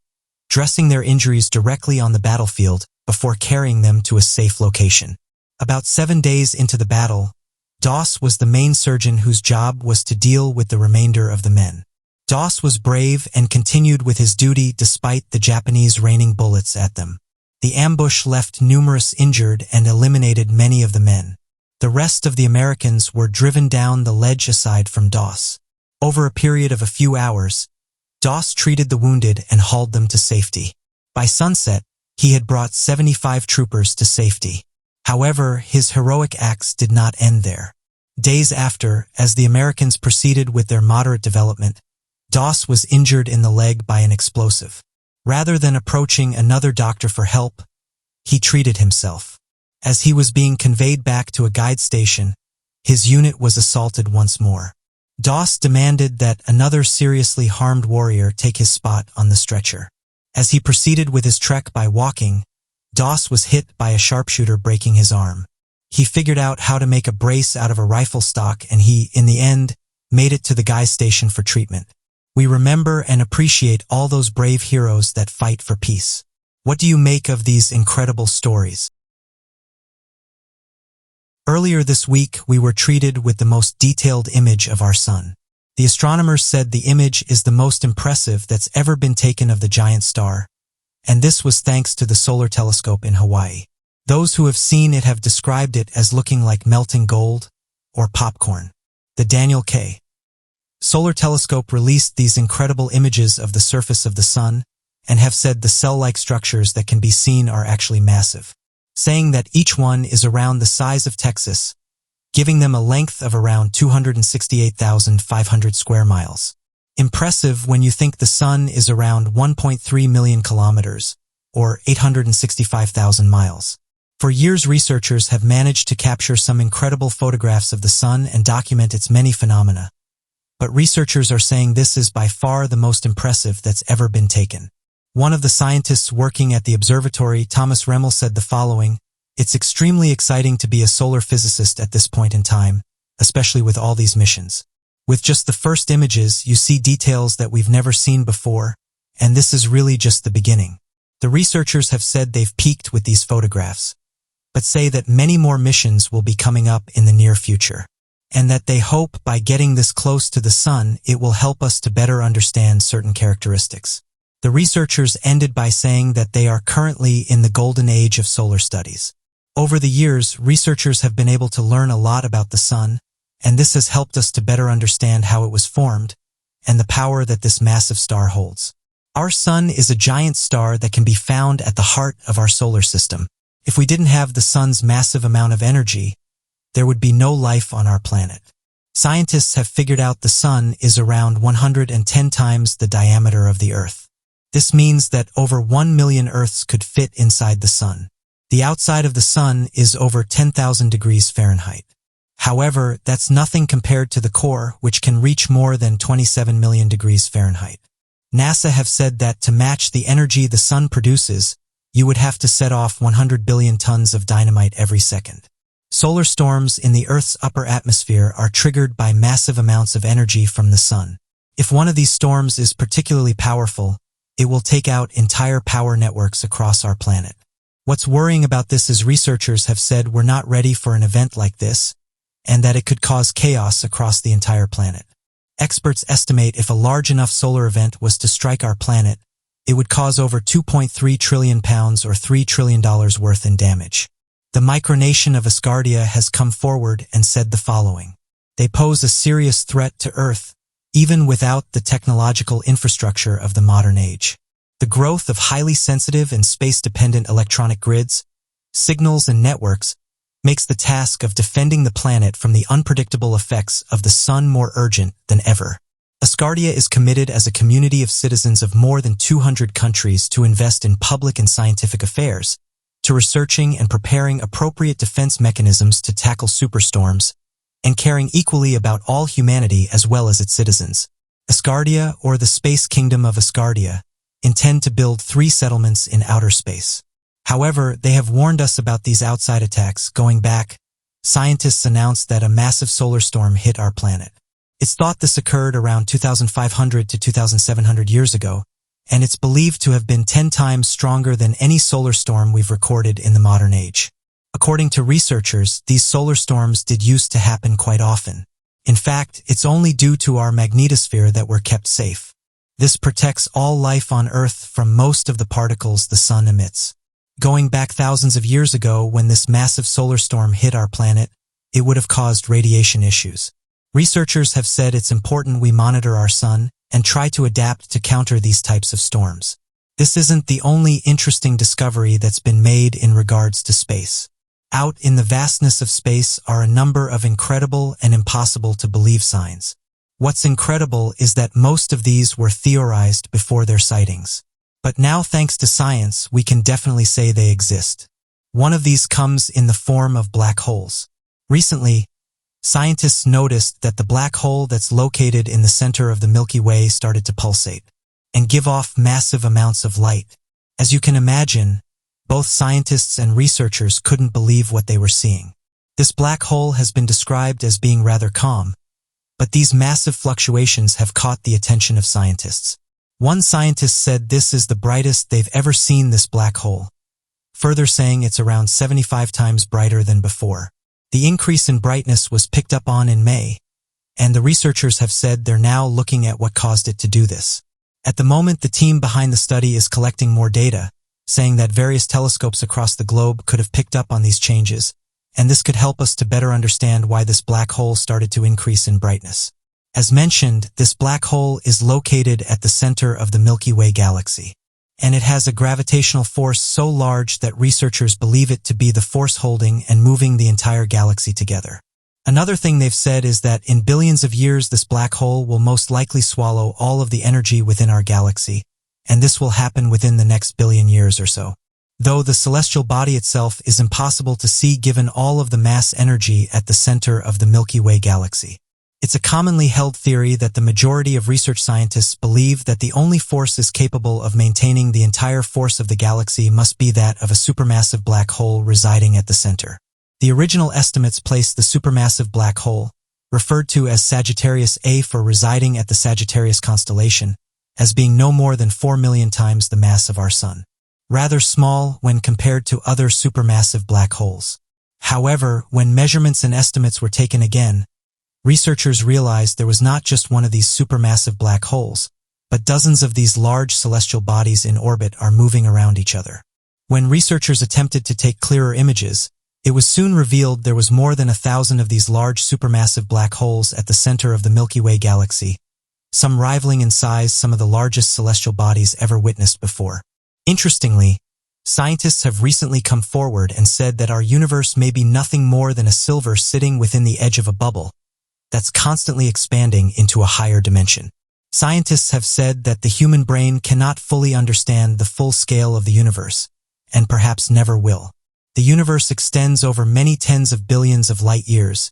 dressing their injuries directly on the battlefield before carrying them to a safe location. About 7 days into the battle, Doss was the main surgeon whose job was to deal with the remainder of the men. Doss was brave and continued with his duty despite the Japanese raining bullets at them. The ambush left numerous injured and eliminated many of the men. The rest of the Americans were driven down the ledge aside from Doss. Over a period of a few hours, Doss treated the wounded and hauled them to safety. By sunset, he had brought 75 troopers to safety. However, his heroic acts did not end there. Days after, as the Americans proceeded with their moderate development, Doss was injured in the leg by an explosive. Rather than approaching another doctor for help, he treated himself. As he was being conveyed back to a guide station, his unit was assaulted once more. Doss demanded that another seriously harmed warrior take his spot on the stretcher. As he proceeded with his trek by walking, Doss was hit by a sharpshooter breaking his arm. He figured out how to make a brace out of a rifle stock and he, in the end, made it to the guide station for treatment. We remember and appreciate all those brave heroes that fight for peace. What do you make of these incredible stories? Earlier this week, we were treated with the most detailed image of our sun. The astronomers said the image is the most impressive that's ever been taken of the giant star, and this was thanks to the solar telescope in Hawaii. Those who have seen it have described it as looking like melting gold or popcorn. The Daniel K. Solar Telescope released these incredible images of the surface of the sun and have said the cell-like structures that can be seen are actually massive, saying that each one is around the size of Texas, giving them a length of around 268,500 square miles. Impressive when you think the sun is around 1.3 million kilometers, or 865,000 miles. For years, researchers have managed to capture some incredible photographs of the sun and document its many phenomena. But researchers are saying this is by far the most impressive that's ever been taken. One of the scientists working at the observatory, Thomas Remmel, said the following: "It's extremely exciting to be a solar physicist at this point in time, especially with all these missions. With just the first images, you see details that we've never seen before, and this is really just the beginning." The researchers have said they've peaked with these photographs, but say that many more missions will be coming up in the near future, and that they hope by getting this close to the sun, it will help us to better understand certain characteristics. The researchers ended by saying that they are currently in the golden age of solar studies. Over the years, researchers have been able to learn a lot about the sun, and this has helped us to better understand how it was formed and the power that this massive star holds. Our sun is a giant star that can be found at the heart of our solar system. If we didn't have the sun's massive amount of energy, there would be no life on our planet. Scientists have figured out the sun is around 110 times the diameter of the Earth. This means that over 1 million Earths could fit inside the sun. The outside of the sun is over 10,000 degrees Fahrenheit. However, that's nothing compared to the core, which can reach more than 27 million degrees Fahrenheit. NASA have said that to match the energy the sun produces, you would have to set off 100 billion tons of dynamite every second. Solar storms in the Earth's upper atmosphere are triggered by massive amounts of energy from the sun. If one of these storms is particularly powerful, it will take out entire power networks across our planet. What's worrying about this is researchers have said we're not ready for an event like this, and that it could cause chaos across the entire planet. Experts estimate if a large enough solar event was to strike our planet, it would cause over 2.3 trillion pounds or $3 trillion worth in damage. The micronation of Asgardia has come forward and said the following. They pose a serious threat to Earth, even without the technological infrastructure of the modern age. The growth of highly sensitive and space-dependent electronic grids, signals, and networks makes the task of defending the planet from the unpredictable effects of the sun more urgent than ever. Asgardia is committed as a community of citizens of more than 200 countries to invest in public and scientific affairs, to researching and preparing appropriate defense mechanisms to tackle superstorms, and caring equally about all humanity as well as its citizens. Asgardia, or the Space Kingdom of Asgardia, intend to build 3 settlements in outer space. However, they have warned us about these outside attacks. Going back, scientists announced that a massive solar storm hit our planet. It's thought this occurred around 2,500 to 2,700 years ago, and it's believed to have been 10 times stronger than any solar storm we've recorded in the modern age. According to researchers, these solar storms did used to happen quite often. In fact, it's only due to our magnetosphere that we're kept safe. This protects all life on Earth from most of the particles the sun emits. Going back thousands of years ago, when this massive solar storm hit our planet, it would have caused radiation issues. Researchers have said it's important we monitor our sun and try to adapt to counter these types of storms. This isn't the only interesting discovery that's been made in regards to space. Out in the vastness of space are a number of incredible and impossible to believe signs. What's incredible is that most of these were theorized before their sightings. But now, thanks to science, we can definitely say they exist. One of these comes in the form of black holes. Recently, scientists noticed that the black hole that's located in the center of the Milky Way started to pulsate and give off massive amounts of light. As you can imagine, both scientists and researchers couldn't believe what they were seeing. This black hole has been described as being rather calm, but these massive fluctuations have caught the attention of scientists. One scientist said this is the brightest they've ever seen this black hole, further saying it's around 75 times brighter than before. The increase in brightness was picked up on in May, and the researchers have said they're now looking at what caused it to do this. At the moment, the team behind the study is collecting more data, saying that various telescopes across the globe could have picked up on these changes, and this could help us to better understand why this black hole started to increase in brightness. As mentioned, this black hole is located at the center of the Milky Way galaxy, and it has a gravitational force so large that researchers believe it to be the force holding and moving the entire galaxy together. Another thing they've said is that in billions of years this black hole will most likely swallow all of the energy within our galaxy, and this will happen within the next billion years or so. Though the celestial body itself is impossible to see given all of the mass energy at the center of the Milky Way galaxy. It's a commonly held theory that the majority of research scientists believe that the only force is capable of maintaining the entire force of the galaxy must be that of a supermassive black hole residing at the center. The original estimates placed the supermassive black hole, referred to as Sagittarius A for residing at the Sagittarius constellation, as being no more than 4 million times the mass of our Sun. Rather small when compared to other supermassive black holes. However, when measurements and estimates were taken again, researchers realized there was not just one of these supermassive black holes, but dozens of these large celestial bodies in orbit are moving around each other. When researchers attempted to take clearer images, it was soon revealed there was more than 1,000 of these large supermassive black holes at the center of the Milky Way galaxy, some rivaling in size some of the largest celestial bodies ever witnessed before. Interestingly, scientists have recently come forward and said that our universe may be nothing more than a silver sitting within the edge of a bubble that's constantly expanding into a higher dimension. Scientists have said that the human brain cannot fully understand the full scale of the universe, and perhaps never will. The universe extends over many tens of billions of light years,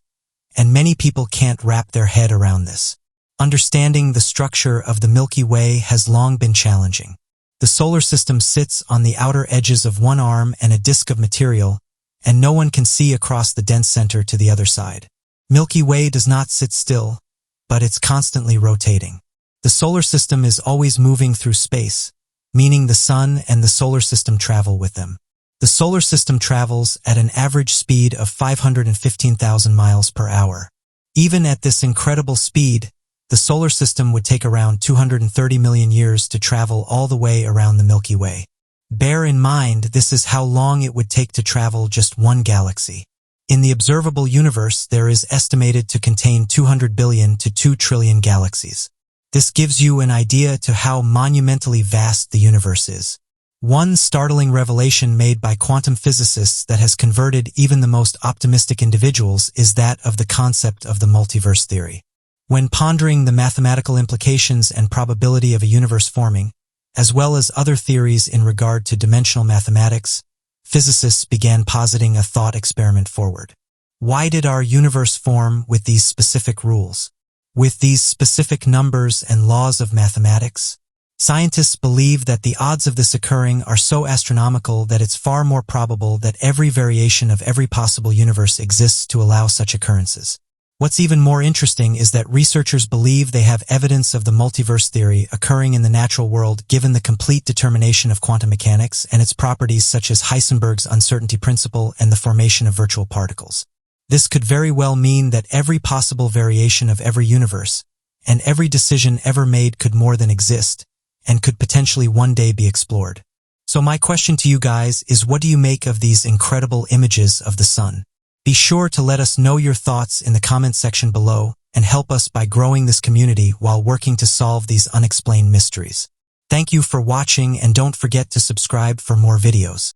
and many people can't wrap their head around this. Understanding the structure of the Milky Way has long been challenging. The solar system sits on the outer edges of one arm and a disk of material, and no one can see across the dense center to the other side. Milky Way does not sit still, but it's constantly rotating. The solar system is always moving through space, meaning the sun and the solar system travel with them. The solar system travels at an average speed of 515,000 miles per hour. Even at this incredible speed, the solar system would take around 230 million years to travel all the way around the Milky Way. Bear in mind, this is how long it would take to travel just one galaxy. In the observable universe, there is estimated to contain 200 billion to 2 trillion galaxies. This gives you an idea to how monumentally vast the universe is. One startling revelation made by quantum physicists that has converted even the most optimistic individuals is that of the concept of the multiverse theory. When pondering the mathematical implications and probability of a universe forming, as well as other theories in regard to dimensional mathematics, physicists began positing a thought experiment forward. Why did our universe form with these specific rules? With these specific numbers and laws of mathematics? Scientists believe that the odds of this occurring are so astronomical that it's far more probable that every variation of every possible universe exists to allow such occurrences. What's even more interesting is that researchers believe they have evidence of the multiverse theory occurring in the natural world given the complete determination of quantum mechanics and its properties such as Heisenberg's uncertainty principle and the formation of virtual particles. This could very well mean that every possible variation of every universe and every decision ever made could more than exist and could potentially one day be explored. So my question to you guys is, what do you make of these incredible images of the sun? Be sure to let us know your thoughts in the comment section below and help us by growing this community while working to solve these unexplained mysteries. Thank you for watching, and don't forget to subscribe for more videos.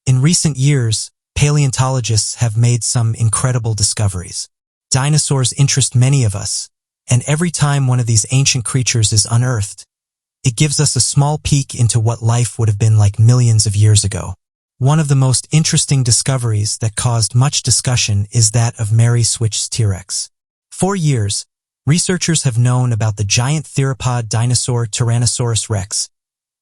In recent years, paleontologists have made some incredible discoveries. Dinosaurs interest many of us, and every time one of these ancient creatures is unearthed, it gives us a small peek into what life would have been like millions of years ago. One of the most interesting discoveries that caused much discussion is that of Mary Swift's T-Rex. For years, researchers have known about the giant theropod dinosaur Tyrannosaurus rex.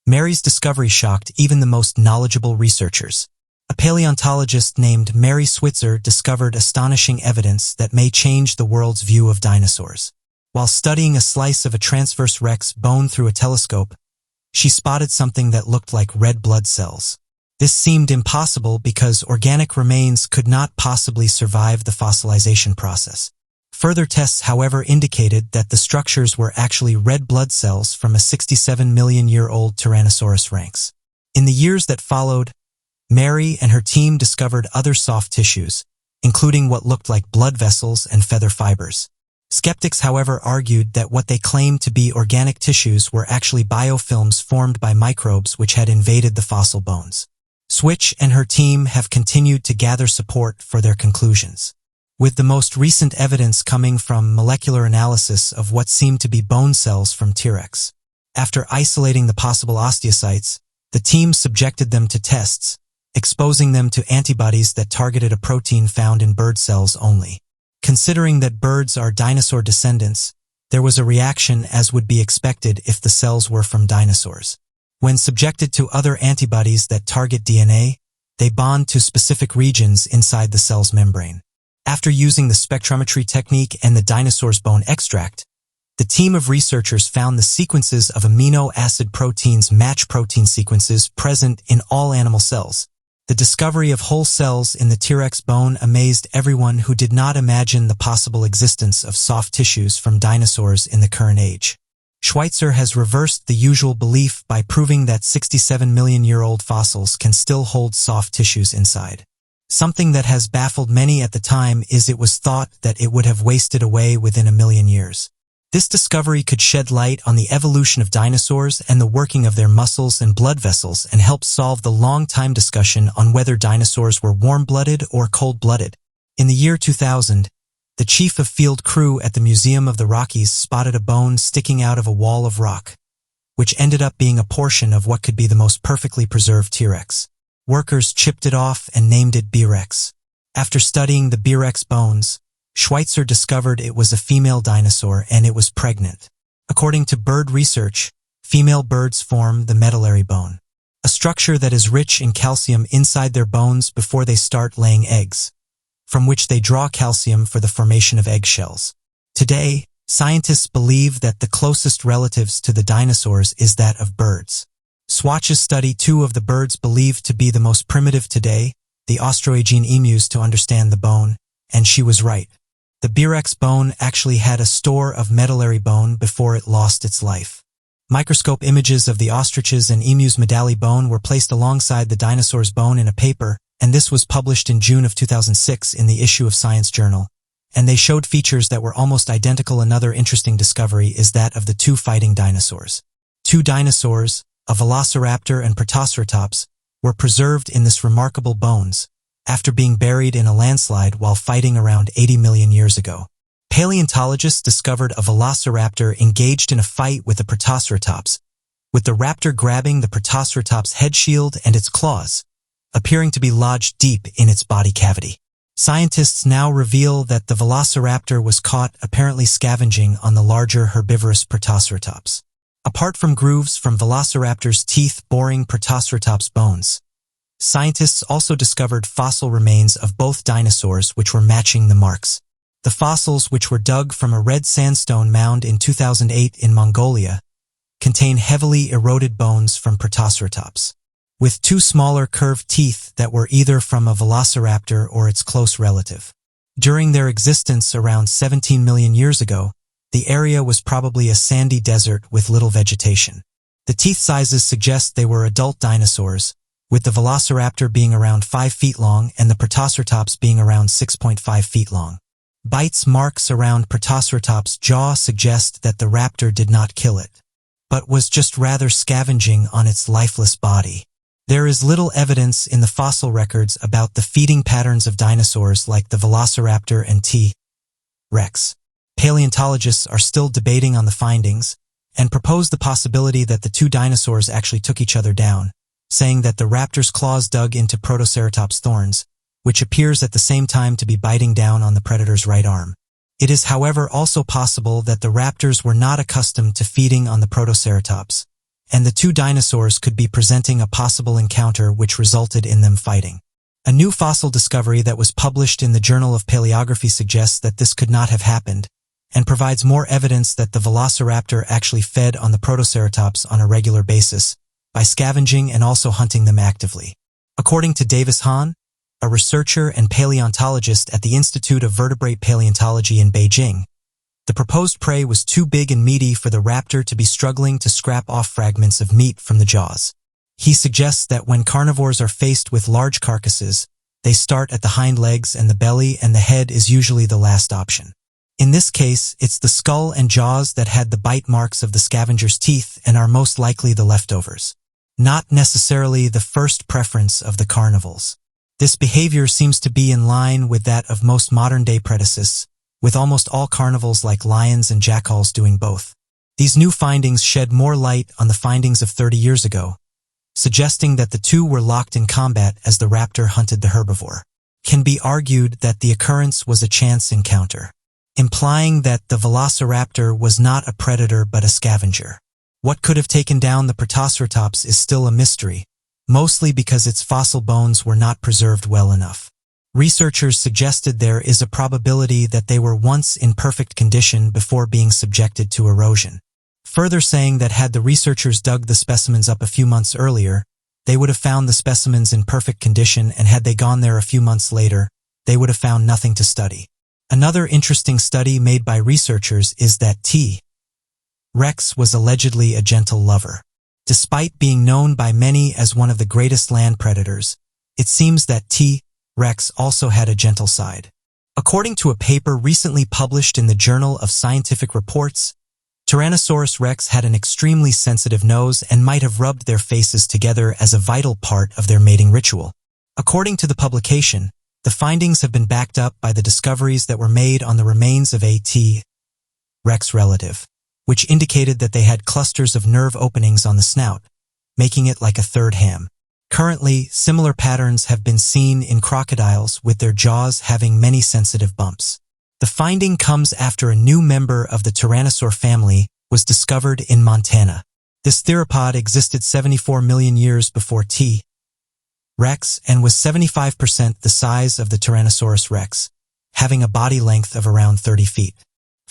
Mary's discovery shocked even the most knowledgeable researchers. A paleontologist named Mary Switzer discovered astonishing evidence that may change the world's view of dinosaurs. While studying a slice of a transverse rex bone through a telescope, she spotted something that looked like red blood cells. This seemed impossible because organic remains could not possibly survive the fossilization process. Further tests, however, indicated that the structures were actually red blood cells from a 67-million-year-old Tyrannosaurus rex. In the years that followed, Mary and her team discovered other soft tissues, including what looked like blood vessels and feather fibers. Skeptics, however, argued that what they claimed to be organic tissues were actually biofilms formed by microbes which had invaded the fossil bones. Switch and her team have continued to gather support for their conclusions, with the most recent evidence coming from molecular analysis of what seemed to be bone cells from T-Rex. After isolating the possible osteocytes, the team subjected them to tests, exposing them to antibodies that targeted a protein found in bird cells only. Considering that birds are dinosaur descendants, there was a reaction as would be expected if the cells were from dinosaurs. When subjected to other antibodies that target DNA, they bond to specific regions inside the cell's membrane. After using the spectrometry technique and the dinosaur's bone extract, the team of researchers found the sequences of amino acid proteins match protein sequences present in all animal cells. The discovery of whole cells in the T-Rex bone amazed everyone who did not imagine the possible existence of soft tissues from dinosaurs in the current age. Schweitzer has reversed the usual belief by proving that 67-million-year-old fossils can still hold soft tissues inside. Something that has baffled many at the time is it was thought that it would have wasted away within a million years. This discovery could shed light on the evolution of dinosaurs and the working of their muscles and blood vessels and help solve the long-time discussion on whether dinosaurs were warm-blooded or cold-blooded. In the year 2000, the chief of field crew at the Museum of the Rockies spotted a bone sticking out of a wall of rock, which ended up being a portion of what could be the most perfectly preserved T-Rex. Workers chipped it off and named it B-Rex. After studying the B-Rex bones, Schweitzer discovered it was a female dinosaur and it was pregnant. According to bird research, female birds form the medullary bone, a structure that is rich in calcium inside their bones before they start laying eggs, from which they draw calcium for the formation of eggshells. Today, Scientists believe that the closest relatives to the dinosaurs is that of birds. Swatches study two of the birds believed to be the most primitive today, the Austroasian emus, to understand the bone, and she was right. The B-rex bone actually had a store of medullary bone before it lost its life. Microscope images of the ostriches and emus' medullary bone were placed alongside the dinosaur's bone in a paper, and this was published in June of 2006 in the issue of Science Journal, and they showed features that were almost identical. Another interesting discovery is that of the two fighting dinosaurs. Two dinosaurs, a velociraptor and protoceratops, were preserved in this remarkable bones, after being buried in a landslide while fighting around 80 million years ago. Paleontologists discovered a velociraptor engaged in a fight with a protoceratops, with the raptor grabbing the protoceratops' head shield and its claws, appearing to be lodged deep in its body cavity. Scientists now reveal that the velociraptor was caught apparently scavenging on the larger herbivorous protoceratops. Apart from grooves from velociraptor's teeth boring protoceratops' bones, scientists also discovered fossil remains of both dinosaurs which were matching the marks. The fossils, which were dug from a red sandstone mound in 2008 in Mongolia, contain heavily eroded bones from protoceratops, with two smaller curved teeth that were either from a velociraptor or its close relative. During their existence around 17 million years ago, the area was probably a sandy desert with little vegetation. The teeth sizes suggest they were adult dinosaurs, with the velociraptor being around 5 feet long and the protoceratops being around 6.5 feet long. Bites marks around protoceratops' jaw suggest that the raptor did not kill it, but was just rather scavenging on its lifeless body. There is little evidence in the fossil records about the feeding patterns of dinosaurs like the velociraptor and T-Rex. Paleontologists are still debating on the findings and propose the possibility that the two dinosaurs actually took each other down, saying that the raptor's claws dug into protoceratops' thorns, which appears at the same time to be biting down on the predator's right arm. It is, however, also possible that the raptors were not accustomed to feeding on the protoceratops, and the two dinosaurs could be presenting a possible encounter which resulted in them fighting. A new fossil discovery that was published in the Journal of Paleography suggests that this could not have happened, and provides more evidence that the velociraptor actually fed on the protoceratops on a regular basis, by scavenging and also hunting them actively. According to Davis Hahn, a researcher and paleontologist at the Institute of Vertebrate Paleontology in Beijing, the proposed prey was too big and meaty for the raptor to be struggling to scrap off fragments of meat from the jaws. He suggests that when carnivores are faced with large carcasses, they start at the hind legs and the belly, and the head is usually the last option. In this case, it's the skull and jaws that had the bite marks of the scavenger's teeth and are most likely the leftovers, not necessarily the first preference of the carnivores. This behavior seems to be in line with that of most modern-day predecessors, with almost all carnivores like lions and jackals doing both. These new findings shed more light on the findings of 30 years ago, suggesting that the two were locked in combat as the raptor hunted the herbivore. Can be argued that the occurrence was a chance encounter, implying that the velociraptor was not a predator but a scavenger. What could have taken down the protoceratops is still a mystery, mostly because its fossil bones were not preserved well enough. Researchers suggested there is a probability that they were once in perfect condition before being subjected to erosion, further saying that had the researchers dug the specimens up a few months earlier, they would have found the specimens in perfect condition, and had they gone there a few months later, they would have found nothing to study. Another interesting study made by researchers is that T-Rex was allegedly a gentle lover. Despite being known by many as one of the greatest land predators, it seems that T-Rex also had a gentle side. According to a paper recently published in the Journal of Scientific Reports, Tyrannosaurus rex had an extremely sensitive nose and might have rubbed their faces together as a vital part of their mating ritual. According to the publication, the findings have been backed up by the discoveries that were made on the remains of a T-Rex relative, which indicated that they had clusters of nerve openings on the snout, making it like a third ham. Currently, similar patterns have been seen in crocodiles, with their jaws having many sensitive bumps. The finding comes after a new member of the Tyrannosaur family was discovered in Montana. This theropod existed 74 million years before T-Rex and was 75% the size of the Tyrannosaurus rex, having a body length of around 30 feet.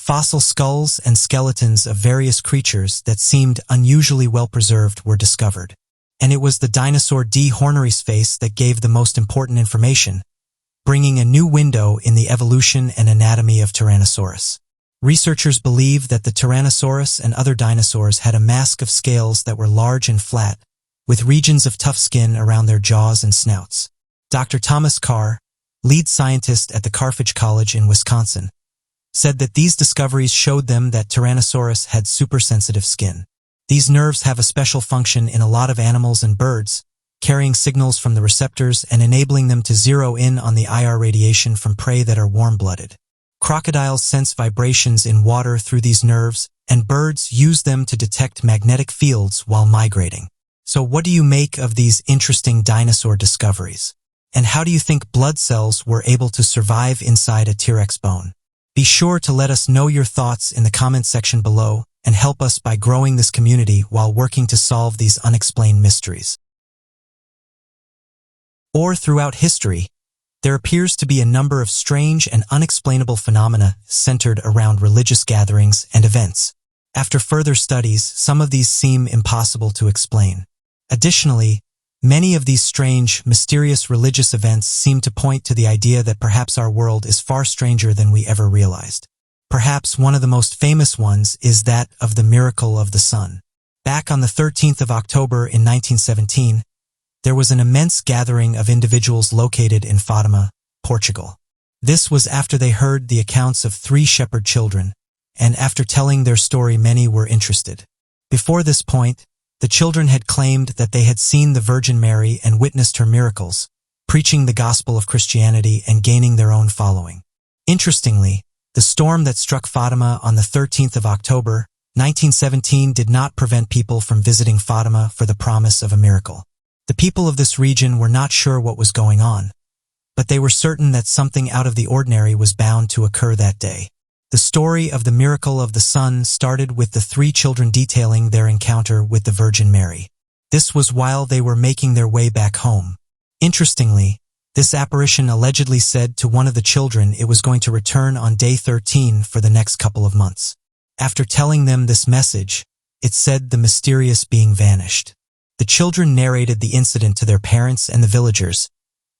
Fossil skulls and skeletons of various creatures that seemed unusually well preserved were discovered. And it was the dinosaur D. horneri's face that gave the most important information, bringing a new window in the evolution and anatomy of Tyrannosaurus. Researchers believe that the Tyrannosaurus and other dinosaurs had a mask of scales that were large and flat, with regions of tough skin around their jaws and snouts. Dr. Thomas Carr, lead scientist at the Carthage College in Wisconsin, said that these discoveries showed them that Tyrannosaurus had supersensitive skin. These nerves have a special function in a lot of animals and birds, carrying signals from the receptors and enabling them to zero in on the IR radiation from prey that are warm-blooded. Crocodiles sense vibrations in water through these nerves, and birds use them to detect magnetic fields while migrating. So what do you make of these interesting dinosaur discoveries? And how do you think blood cells were able to survive inside a T-Rex bone? Be sure to let us know your thoughts in the comments section below and help us by growing this community while working to solve these unexplained mysteries. Or throughout history, there appears to be a number of strange and unexplainable phenomena centered around religious gatherings and events. After further studies, some of these seem impossible to explain. Additionally, many of these strange, mysterious religious events seem to point to the idea that perhaps our world is far stranger than we ever realized. Perhaps one of the most famous ones is that of the miracle of the sun. Back on the 13th of October in 1917, there was an immense gathering of individuals located in Fatima, Portugal. This was after they heard the accounts of 3 shepherd children, and after telling their story many were interested. Before this point, the children had claimed that they had seen the Virgin Mary and witnessed her miracles, preaching the gospel of Christianity and gaining their own following. Interestingly, the storm that struck Fatima on the 13th of October, 1917 did not prevent people from visiting Fatima for the promise of a miracle. The people of this region were not sure what was going on, but they were certain that something out of the ordinary was bound to occur that day. The story of the miracle of the sun started with the 3 children detailing their encounter with the Virgin Mary. This was while they were making their way back home. Interestingly, this apparition allegedly said to one of the children it was going to return on day 13 for the next couple of months. After telling them this message, it said the mysterious being vanished. The children narrated the incident to their parents and the villagers,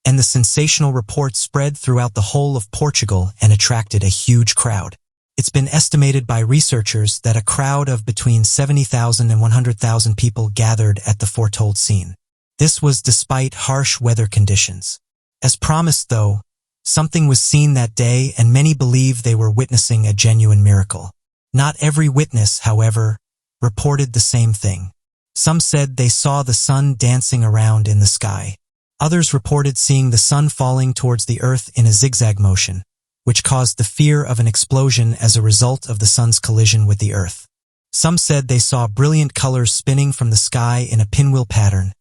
and the sensational report spread throughout the whole of Portugal and attracted a huge crowd. It's been estimated by researchers that a crowd of between 70,000 and 100,000 people gathered at the foretold scene. This was despite harsh weather conditions. As promised, though, something was seen that day, and many believe they were witnessing a genuine miracle. Not every witness, however, reported the same thing. Some said they saw the sun dancing around in the sky. Others reported seeing the sun falling towards the earth in a zigzag motion, which caused the fear of an explosion as a result of the sun's collision with the earth. Some said they saw brilliant colors spinning from the sky in a pinwheel pattern,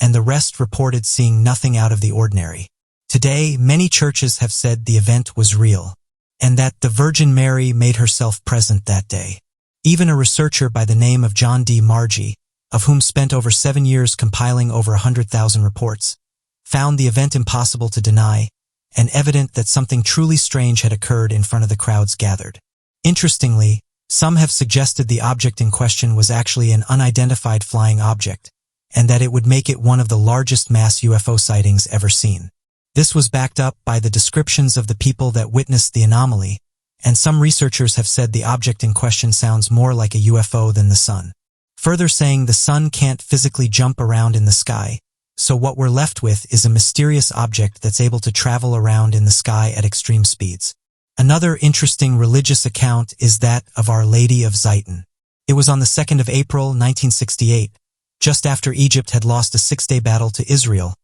and the rest reported seeing nothing out of the ordinary. Today, many churches have said the event was real, and that the Virgin Mary made herself present that day. Even a researcher by the name of John D. Margie, of whom spent over 7 years compiling over 100,000 reports, found the event impossible to deny, and evident that something truly strange had occurred in front of the crowds gathered. Interestingly, some have suggested the object in question was actually an unidentified flying object, and that it would make it one of the largest mass UFO sightings ever seen. This was backed up by the descriptions of the people that witnessed the anomaly, and some researchers have said the object in question sounds more like a UFO than the sun. Further saying the sun can't physically jump around in the sky, so what we're left with is a mysterious object that's able to travel around in the sky at extreme speeds. Another interesting religious account is that of Our Lady of Ziton. It was on the 2nd of April, 1968, just after Egypt had lost a 6-day battle to Israel,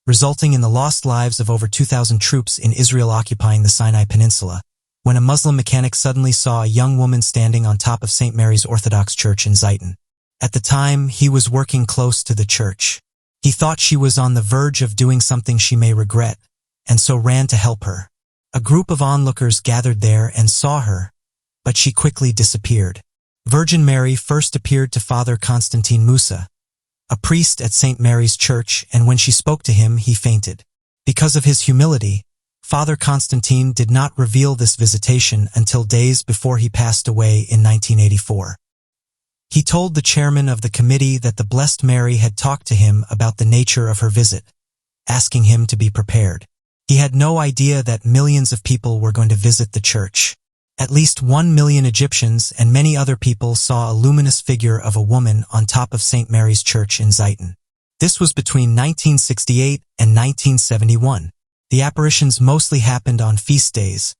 resulting in the lost lives of over 2,000 troops in Israel occupying the Sinai Peninsula, when a Muslim mechanic suddenly saw a young woman standing on top of St. Mary's Orthodox Church in Ziton. At the time, he was working close to the church. He thought she was on the verge of doing something she may regret, and so ran to help her. A group of onlookers gathered there and saw her, but she quickly disappeared. Virgin Mary first appeared to Father Constantine Musa, a priest at St. Mary's Church, and when she spoke to him, he fainted. Because of his humility, Father Constantine did not reveal this visitation until days before he passed away in 1984. He told the chairman of the committee that the Blessed Mary had talked to him about the nature of her visit, asking him to be prepared. He had no idea that millions of people were going to visit the church. At least 1 million Egyptians and many other people saw a luminous figure of a woman on top of St. Mary's Church in Zaytun. This was between 1968 and 1971. The apparitions mostly happened on feast days,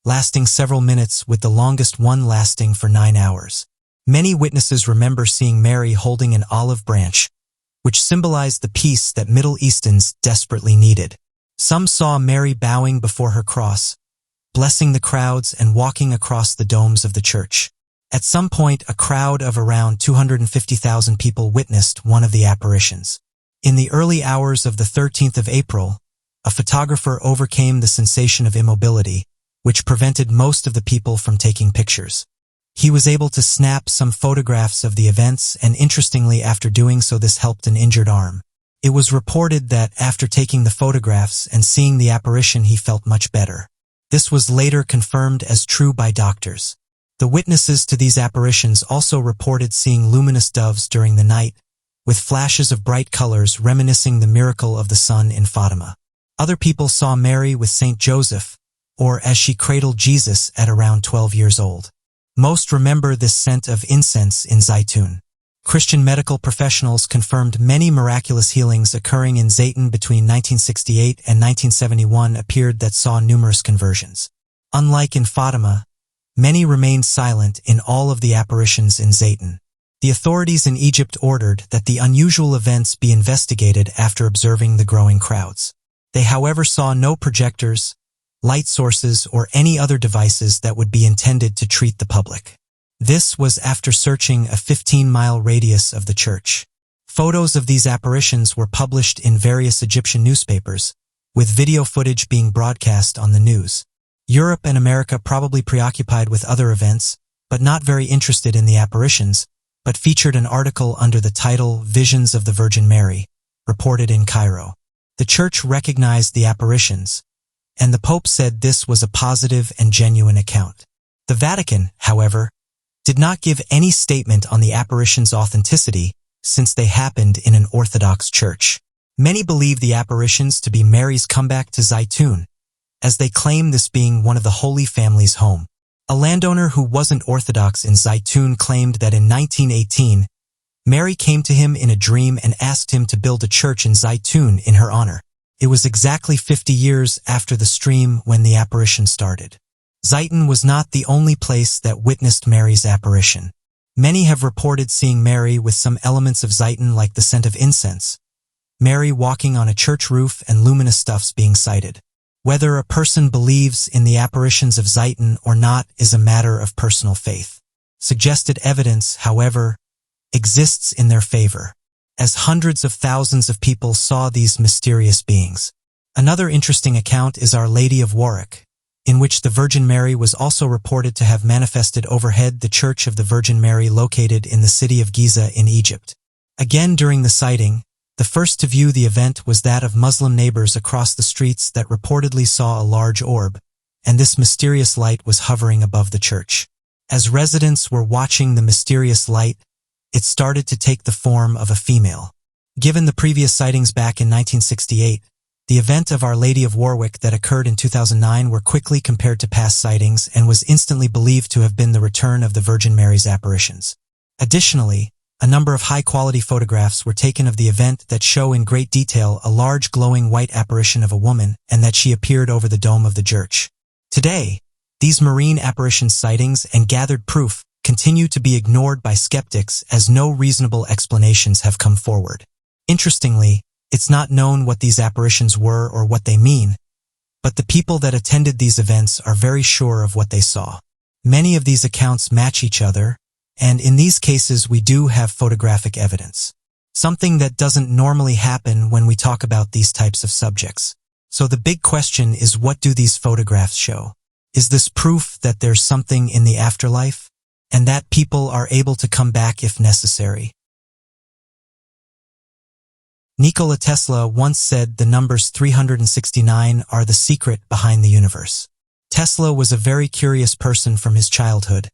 lasting several minutes, with the longest one lasting for 9 hours. Many witnesses remember seeing Mary holding an olive branch, which symbolized the peace that Middle Easterns desperately needed. Some saw Mary bowing before her cross, blessing the crowds and walking across the domes of the church. At some point, a crowd of around 250,000 people witnessed one of the apparitions. In the early hours of the 13th of April, a photographer overcame the sensation of immobility, which prevented most of the people from taking pictures. He was able to snap some photographs of the events, and interestingly, after doing so, this helped an injured arm. It was reported that after taking the photographs and seeing the apparition, he felt much better. This was later confirmed as true by doctors. The witnesses to these apparitions also reported seeing luminous doves during the night, with flashes of bright colors reminiscing the miracle of the sun in Fatima. Other people saw Mary with Saint Joseph, or as she cradled Jesus at around 12 years old. Most remember this scent of incense in Zaytun. Christian medical professionals confirmed many miraculous healings occurring in Zaytun between 1968 and 1971 appeared that saw numerous conversions. Unlike in Fatima, many remained silent in all of the apparitions in Zaytun. The authorities in Egypt ordered that the unusual events be investigated after observing the growing crowds. They, however, saw no projectors, light sources, or any other devices that would be intended to treat the public. This was after searching a 15-mile radius of the church. Photos of these apparitions were published in various Egyptian newspapers, with video footage being broadcast on the news. Europe and America, probably preoccupied with other events, but not very interested in the apparitions, but featured an article under the title Visions of the Virgin Mary, reported in Cairo. The church recognized the apparitions, and the Pope said this was a positive and genuine account. The Vatican, however, did not give any statement on the apparitions' authenticity, since they happened in an Orthodox church. Many believe the apparitions to be Mary's comeback to Zaytun, as they claim this being one of the Holy Family's home. A landowner who wasn't Orthodox in Zaytun claimed that in 1918, Mary came to him in a dream and asked him to build a church in Zaytun in her honor. It was exactly 50 years after the stream when the apparition started. Zaytun was not the only place that witnessed Mary's apparition. Many have reported seeing Mary with some elements of Zaytun, like the scent of incense, Mary walking on a church roof, and luminous stuffs being sighted. Whether a person believes in the apparitions of Zaytun or not is a matter of personal faith. Suggested evidence, however, exists in their favor, as hundreds of thousands of people saw these mysterious beings. Another interesting account is Our Lady of Warwick, in which the Virgin Mary was also reported to have manifested overhead the Church of the Virgin Mary located in the city of Giza in Egypt. Again, during the sighting, the first to view the event was that of Muslim neighbors across the streets that reportedly saw a large orb, and this mysterious light was hovering above the church. As residents were watching the mysterious light, it started to take the form of a female. Given the previous sightings back in 1968, the event of Our Lady of Warwick that occurred in 2009 were quickly compared to past sightings and was instantly believed to have been the return of the Virgin Mary's apparitions. Additionally, a number of high-quality photographs were taken of the event that show in great detail a large glowing white apparition of a woman and that she appeared over the dome of the church. Today, these marine apparition sightings and gathered proof continue to be ignored by skeptics as no reasonable explanations have come forward. Interestingly, it's not known what these apparitions were or what they mean, but the people that attended these events are very sure of what they saw. Many of these accounts match each other, and in these cases we do have photographic evidence. Something that doesn't normally happen when we talk about these types of subjects. So the big question is, what do these photographs show? Is this proof that there's something in the afterlife, and that people are able to come back if necessary? Nikola Tesla once said the numbers 369 are the secret behind the universe. Tesla was a very curious person from his childhood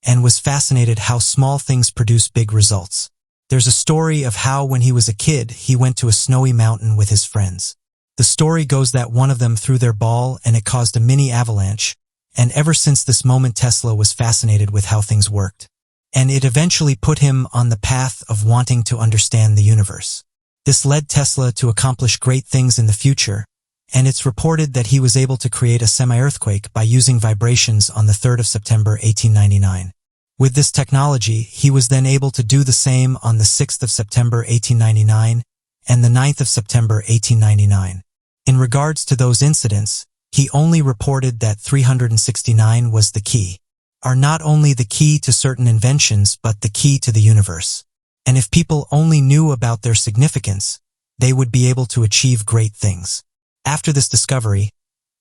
and was fascinated how small things produce big results. There's a story of how, when he was a kid, he went to a snowy mountain with his friends. The story goes that one of them threw their ball and it caused a mini avalanche, and ever since this moment Tesla was fascinated with how things worked. And it eventually put him on the path of wanting to understand the universe. This led Tesla to accomplish great things in the future, and it's reported that he was able to create a semi-earthquake by using vibrations on the 3rd of September 1899. With this technology, he was then able to do the same on the 6th of September 1899 and the 9th of September 1899. In regards to those incidents, he only reported that 369 was the key, are not only the key to certain inventions but the key to the universe. And if people only knew about their significance, they would be able to achieve great things. After this discovery,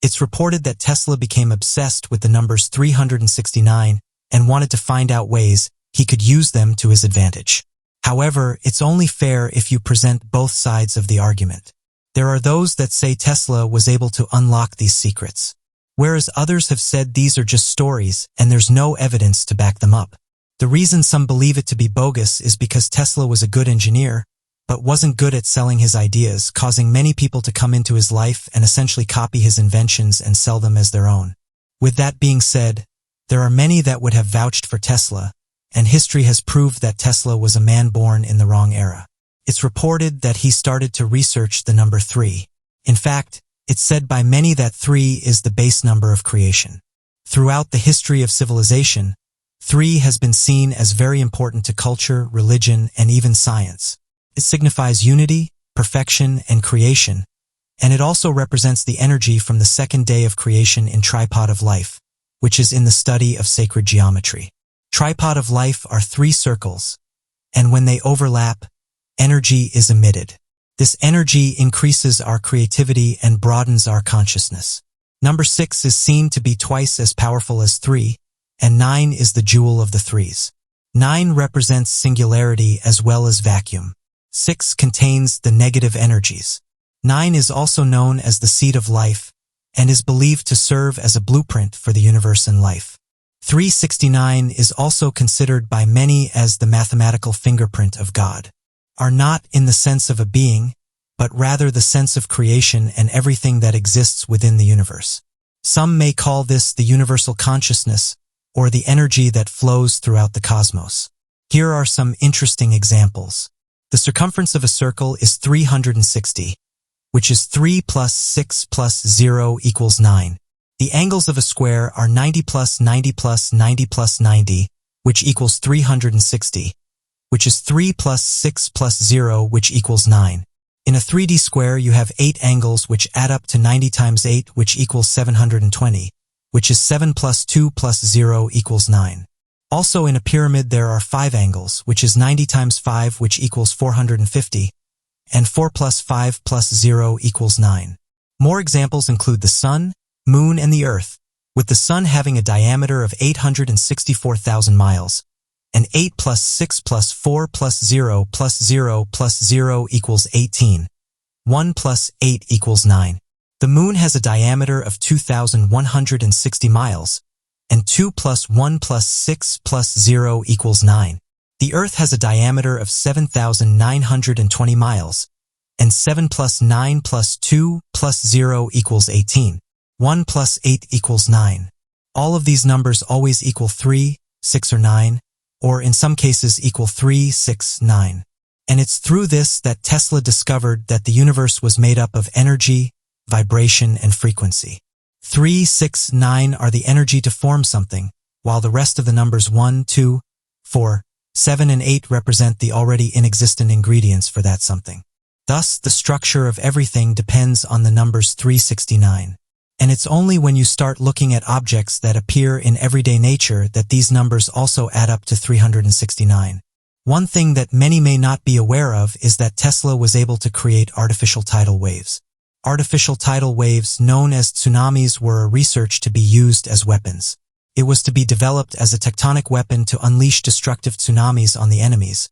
it's reported that Tesla became obsessed with the numbers 369 and wanted to find out ways he could use them to his advantage. However, it's only fair if you present both sides of the argument. There are those that say Tesla was able to unlock these secrets, whereas others have said these are just stories and there's no evidence to back them up. The reason some believe it to be bogus is because Tesla was a good engineer, but wasn't good at selling his ideas, causing many people to come into his life and essentially copy his inventions and sell them as their own. With that being said, there are many that would have vouched for Tesla, and history has proved that Tesla was a man born in the wrong era. It's reported that he started to research the number 3. In fact, it's said by many that 3 is the base number of creation. Throughout the history of civilization, 3 has been seen as very important to culture, religion, and even science. It signifies unity, perfection, and creation, and it also represents the energy from the second day of creation in Tripod of Life, which is in the study of sacred geometry. Tripod of Life are 3 circles, and when they overlap, energy is emitted. This energy increases our creativity and broadens our consciousness. Number 6 is seen to be twice as powerful as 3, and 9 is the jewel of the 3s. 9 represents singularity as well as vacuum. 6 contains the negative energies. 9 is also known as the seed of life and is believed to serve as a blueprint for the universe and life. 369 is also considered by many as the mathematical fingerprint of God, are not in the sense of a being, but rather the sense of creation and everything that exists within the universe. Some may call this the universal consciousness or the energy that flows throughout the cosmos. Here are some interesting examples. The circumference of a circle is 360, which is 3 plus 6 plus 0 equals 9. The angles of a square are 90 plus 90 plus 90 plus 90, which equals 360, which is 3 plus 6 plus 0, which equals 9. In a 3D square, you have 8 angles which add up to 90 times 8, which equals 720, which is 7 plus 2 plus 0 equals 9. Also in a pyramid there are 5 angles, which is 90 times 5, which equals 450, and 4 plus 5 plus 0 equals 9. More examples include the Sun, Moon, and the Earth, with the Sun having a diameter of 864,000 miles, and 8 plus 6 plus 4 plus 0 plus 0 plus 0 equals 18. 1 plus 8 equals 9. The Moon has a diameter of 2,160 miles, and 2 plus 1 plus 6 plus 0 equals 9. The Earth has a diameter of 7,920 miles, and 7 plus 9 plus 2 plus 0 equals 18. 1 plus 8 equals 9. All of these numbers always equal 3, 6, or 9, or in some cases equal 3, 6, 9. And it's through this that Tesla discovered that the universe was made up of energy, vibration, and frequency. 3, 6, 9 are the energy to form something, while the rest of the numbers 1, 2, 4, 7, and 8 represent the already inexistent ingredients for that something. Thus, the structure of everything depends on the numbers 369. And it's only when you start looking at objects that appear in everyday nature that these numbers also add up to 369. One thing that many may not be aware of is that Tesla was able to create artificial tidal waves. Artificial tidal waves, known as tsunamis, were researched to be used as weapons. It was to be developed as a tectonic weapon to unleash destructive tsunamis on the enemies,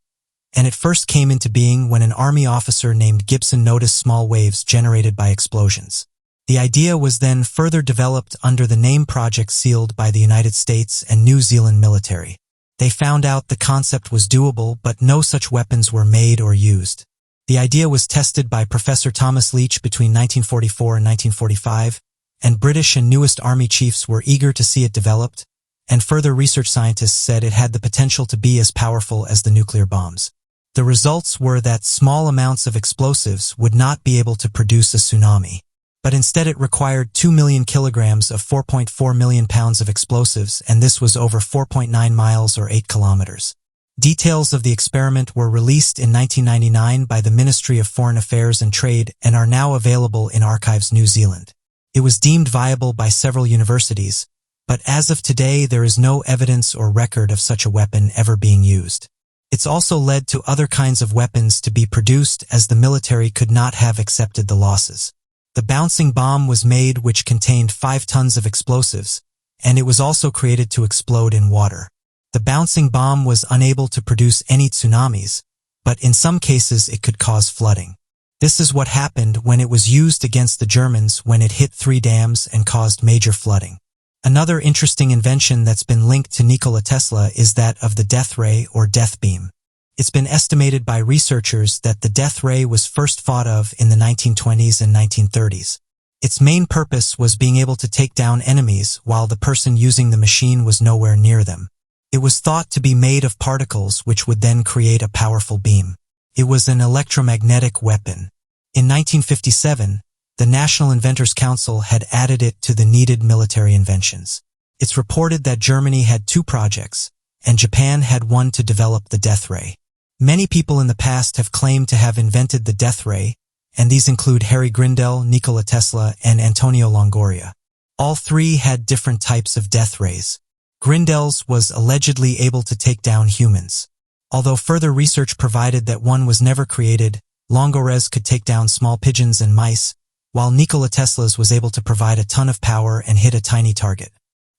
and it first came into being when an Army officer named Gibson noticed small waves generated by explosions. The idea was then further developed under the name Project Sealed by the United States and New Zealand military. They found out the concept was doable, but no such weapons were made or used. The idea was tested by Professor Thomas Leach between 1944 and 1945, and British and newest Army chiefs were eager to see it developed, and further research scientists said it had the potential to be as powerful as the nuclear bombs. The results were that small amounts of explosives would not be able to produce a tsunami, but instead it required 2 million kilograms of 4.4 million pounds of explosives, and this was over 4.9 miles or 8 kilometers. Details of the experiment were released in 1999 by the Ministry of Foreign Affairs and Trade and are now available in Archives New Zealand. It was deemed viable by several universities, but as of today there is no evidence or record of such a weapon ever being used. It's also led to other kinds of weapons to be produced as the military could not have accepted the losses. The bouncing bomb was made, which contained 5 tons of explosives, and it was also created to explode in water. The bouncing bomb was unable to produce any tsunamis, but in some cases it could cause flooding. This is what happened when it was used against the Germans when it hit 3 dams and caused major flooding. Another interesting invention that's been linked to Nikola Tesla is that of the death ray or death beam. It's been estimated by researchers that the death ray was first thought of in the 1920s and 1930s. Its main purpose was being able to take down enemies while the person using the machine was nowhere near them. It was thought to be made of particles which would then create a powerful beam. It was an electromagnetic weapon. In 1957, the National Inventors Council had added it to the needed military inventions. It's reported that Germany had 2 projects, and Japan had one to develop the death ray. Many people in the past have claimed to have invented the death ray, and these include Harry Grindel, Nikola Tesla, and Antonio Longoria. All 3 had different types of death rays. Grindel's was allegedly able to take down humans. Although further research provided that one was never created, Longoria's could take down small pigeons and mice, while Nikola Tesla's was able to provide a ton of power and hit a tiny target.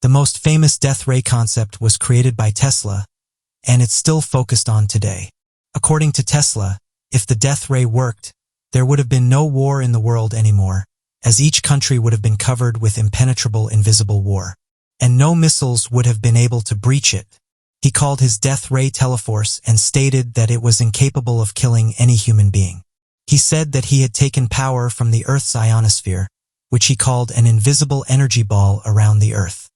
The most famous death ray concept was created by Tesla, and it's still focused on today. According to Tesla, if the death ray worked, there would have been no war in the world anymore, as each country would have been covered with impenetrable invisible war, and no missiles would have been able to breach it. He called his death ray Teleforce and stated that it was incapable of killing any human being. He said that he had taken power from the Earth's ionosphere, which he called an invisible energy ball around the Earth.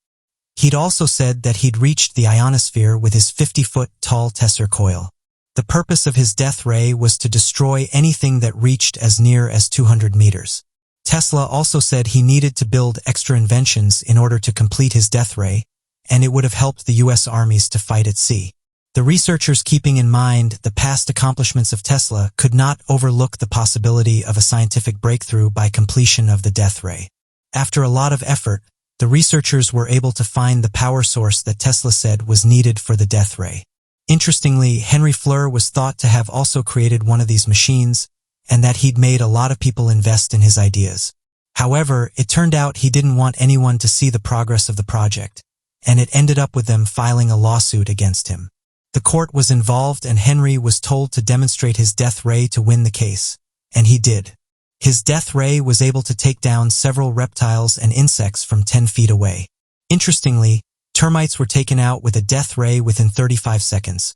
He'd also said that he'd reached the ionosphere with his 50-foot-tall Tesser coil. The purpose of his death ray was to destroy anything that reached as near as 200 meters. Tesla also said he needed to build extra inventions in order to complete his death ray, and it would have helped the U.S. armies to fight at sea. The researchers, keeping in mind the past accomplishments of Tesla, could not overlook the possibility of a scientific breakthrough by completion of the death ray. After a lot of effort, the researchers were able to find the power source that Tesla said was needed for the death ray. Interestingly, Henry Fleur was thought to have also created one of these machines, and that he'd made a lot of people invest in his ideas. However, it turned out he didn't want anyone to see the progress of the project, and it ended up with them filing a lawsuit against him. The court was involved and Henry was told to demonstrate his death ray to win the case, and he did. His death ray was able to take down several reptiles and insects from 10 feet away. Interestingly, termites were taken out with a death ray within 35 seconds,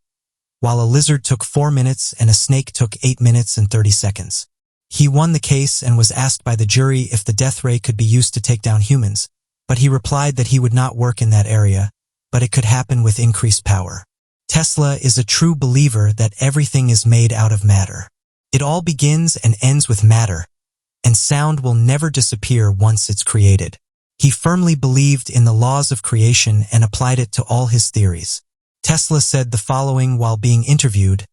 while a lizard took 4 minutes and a snake took 8 minutes and 30 seconds. He won the case and was asked by the jury if the death ray could be used to take down humans, but he replied that he would not work in that area, but it could happen with increased power. Tesla is a true believer that everything is made out of matter. It all begins and ends with matter, and sound will never disappear once it's created. He firmly believed in the laws of creation and applied it to all his theories. Tesla said the following while being interviewed,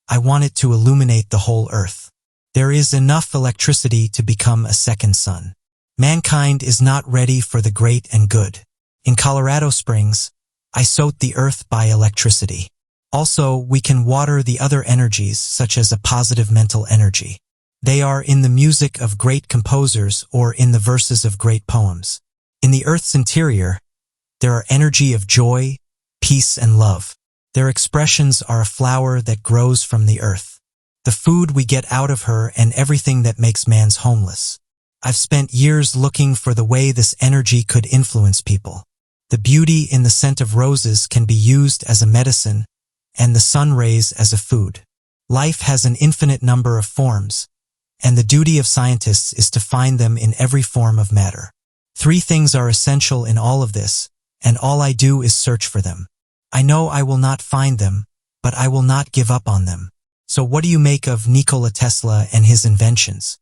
"I want it to illuminate the whole earth. There is enough electricity to become a second sun. Mankind is not ready for the great and good. In Colorado Springs, I soak the earth by electricity. Also, we can water the other energies such as a positive mental energy. They are in the music of great composers or in the verses of great poems. In the earth's interior, there are energy of joy, peace, and love. Their expressions are a flower that grows from the earth, the food we get out of her and everything that makes man's homeless. I've spent years looking for the way this energy could influence people. The beauty in the scent of roses can be used as a medicine and the sun rays as a food. Life has an infinite number of forms, and the duty of scientists is to find them in every form of matter. 3 things are essential in all of this, and all I do is search for them. I know I will not find them, but I will not give up on them. So what do you make of Nikola Tesla and his inventions?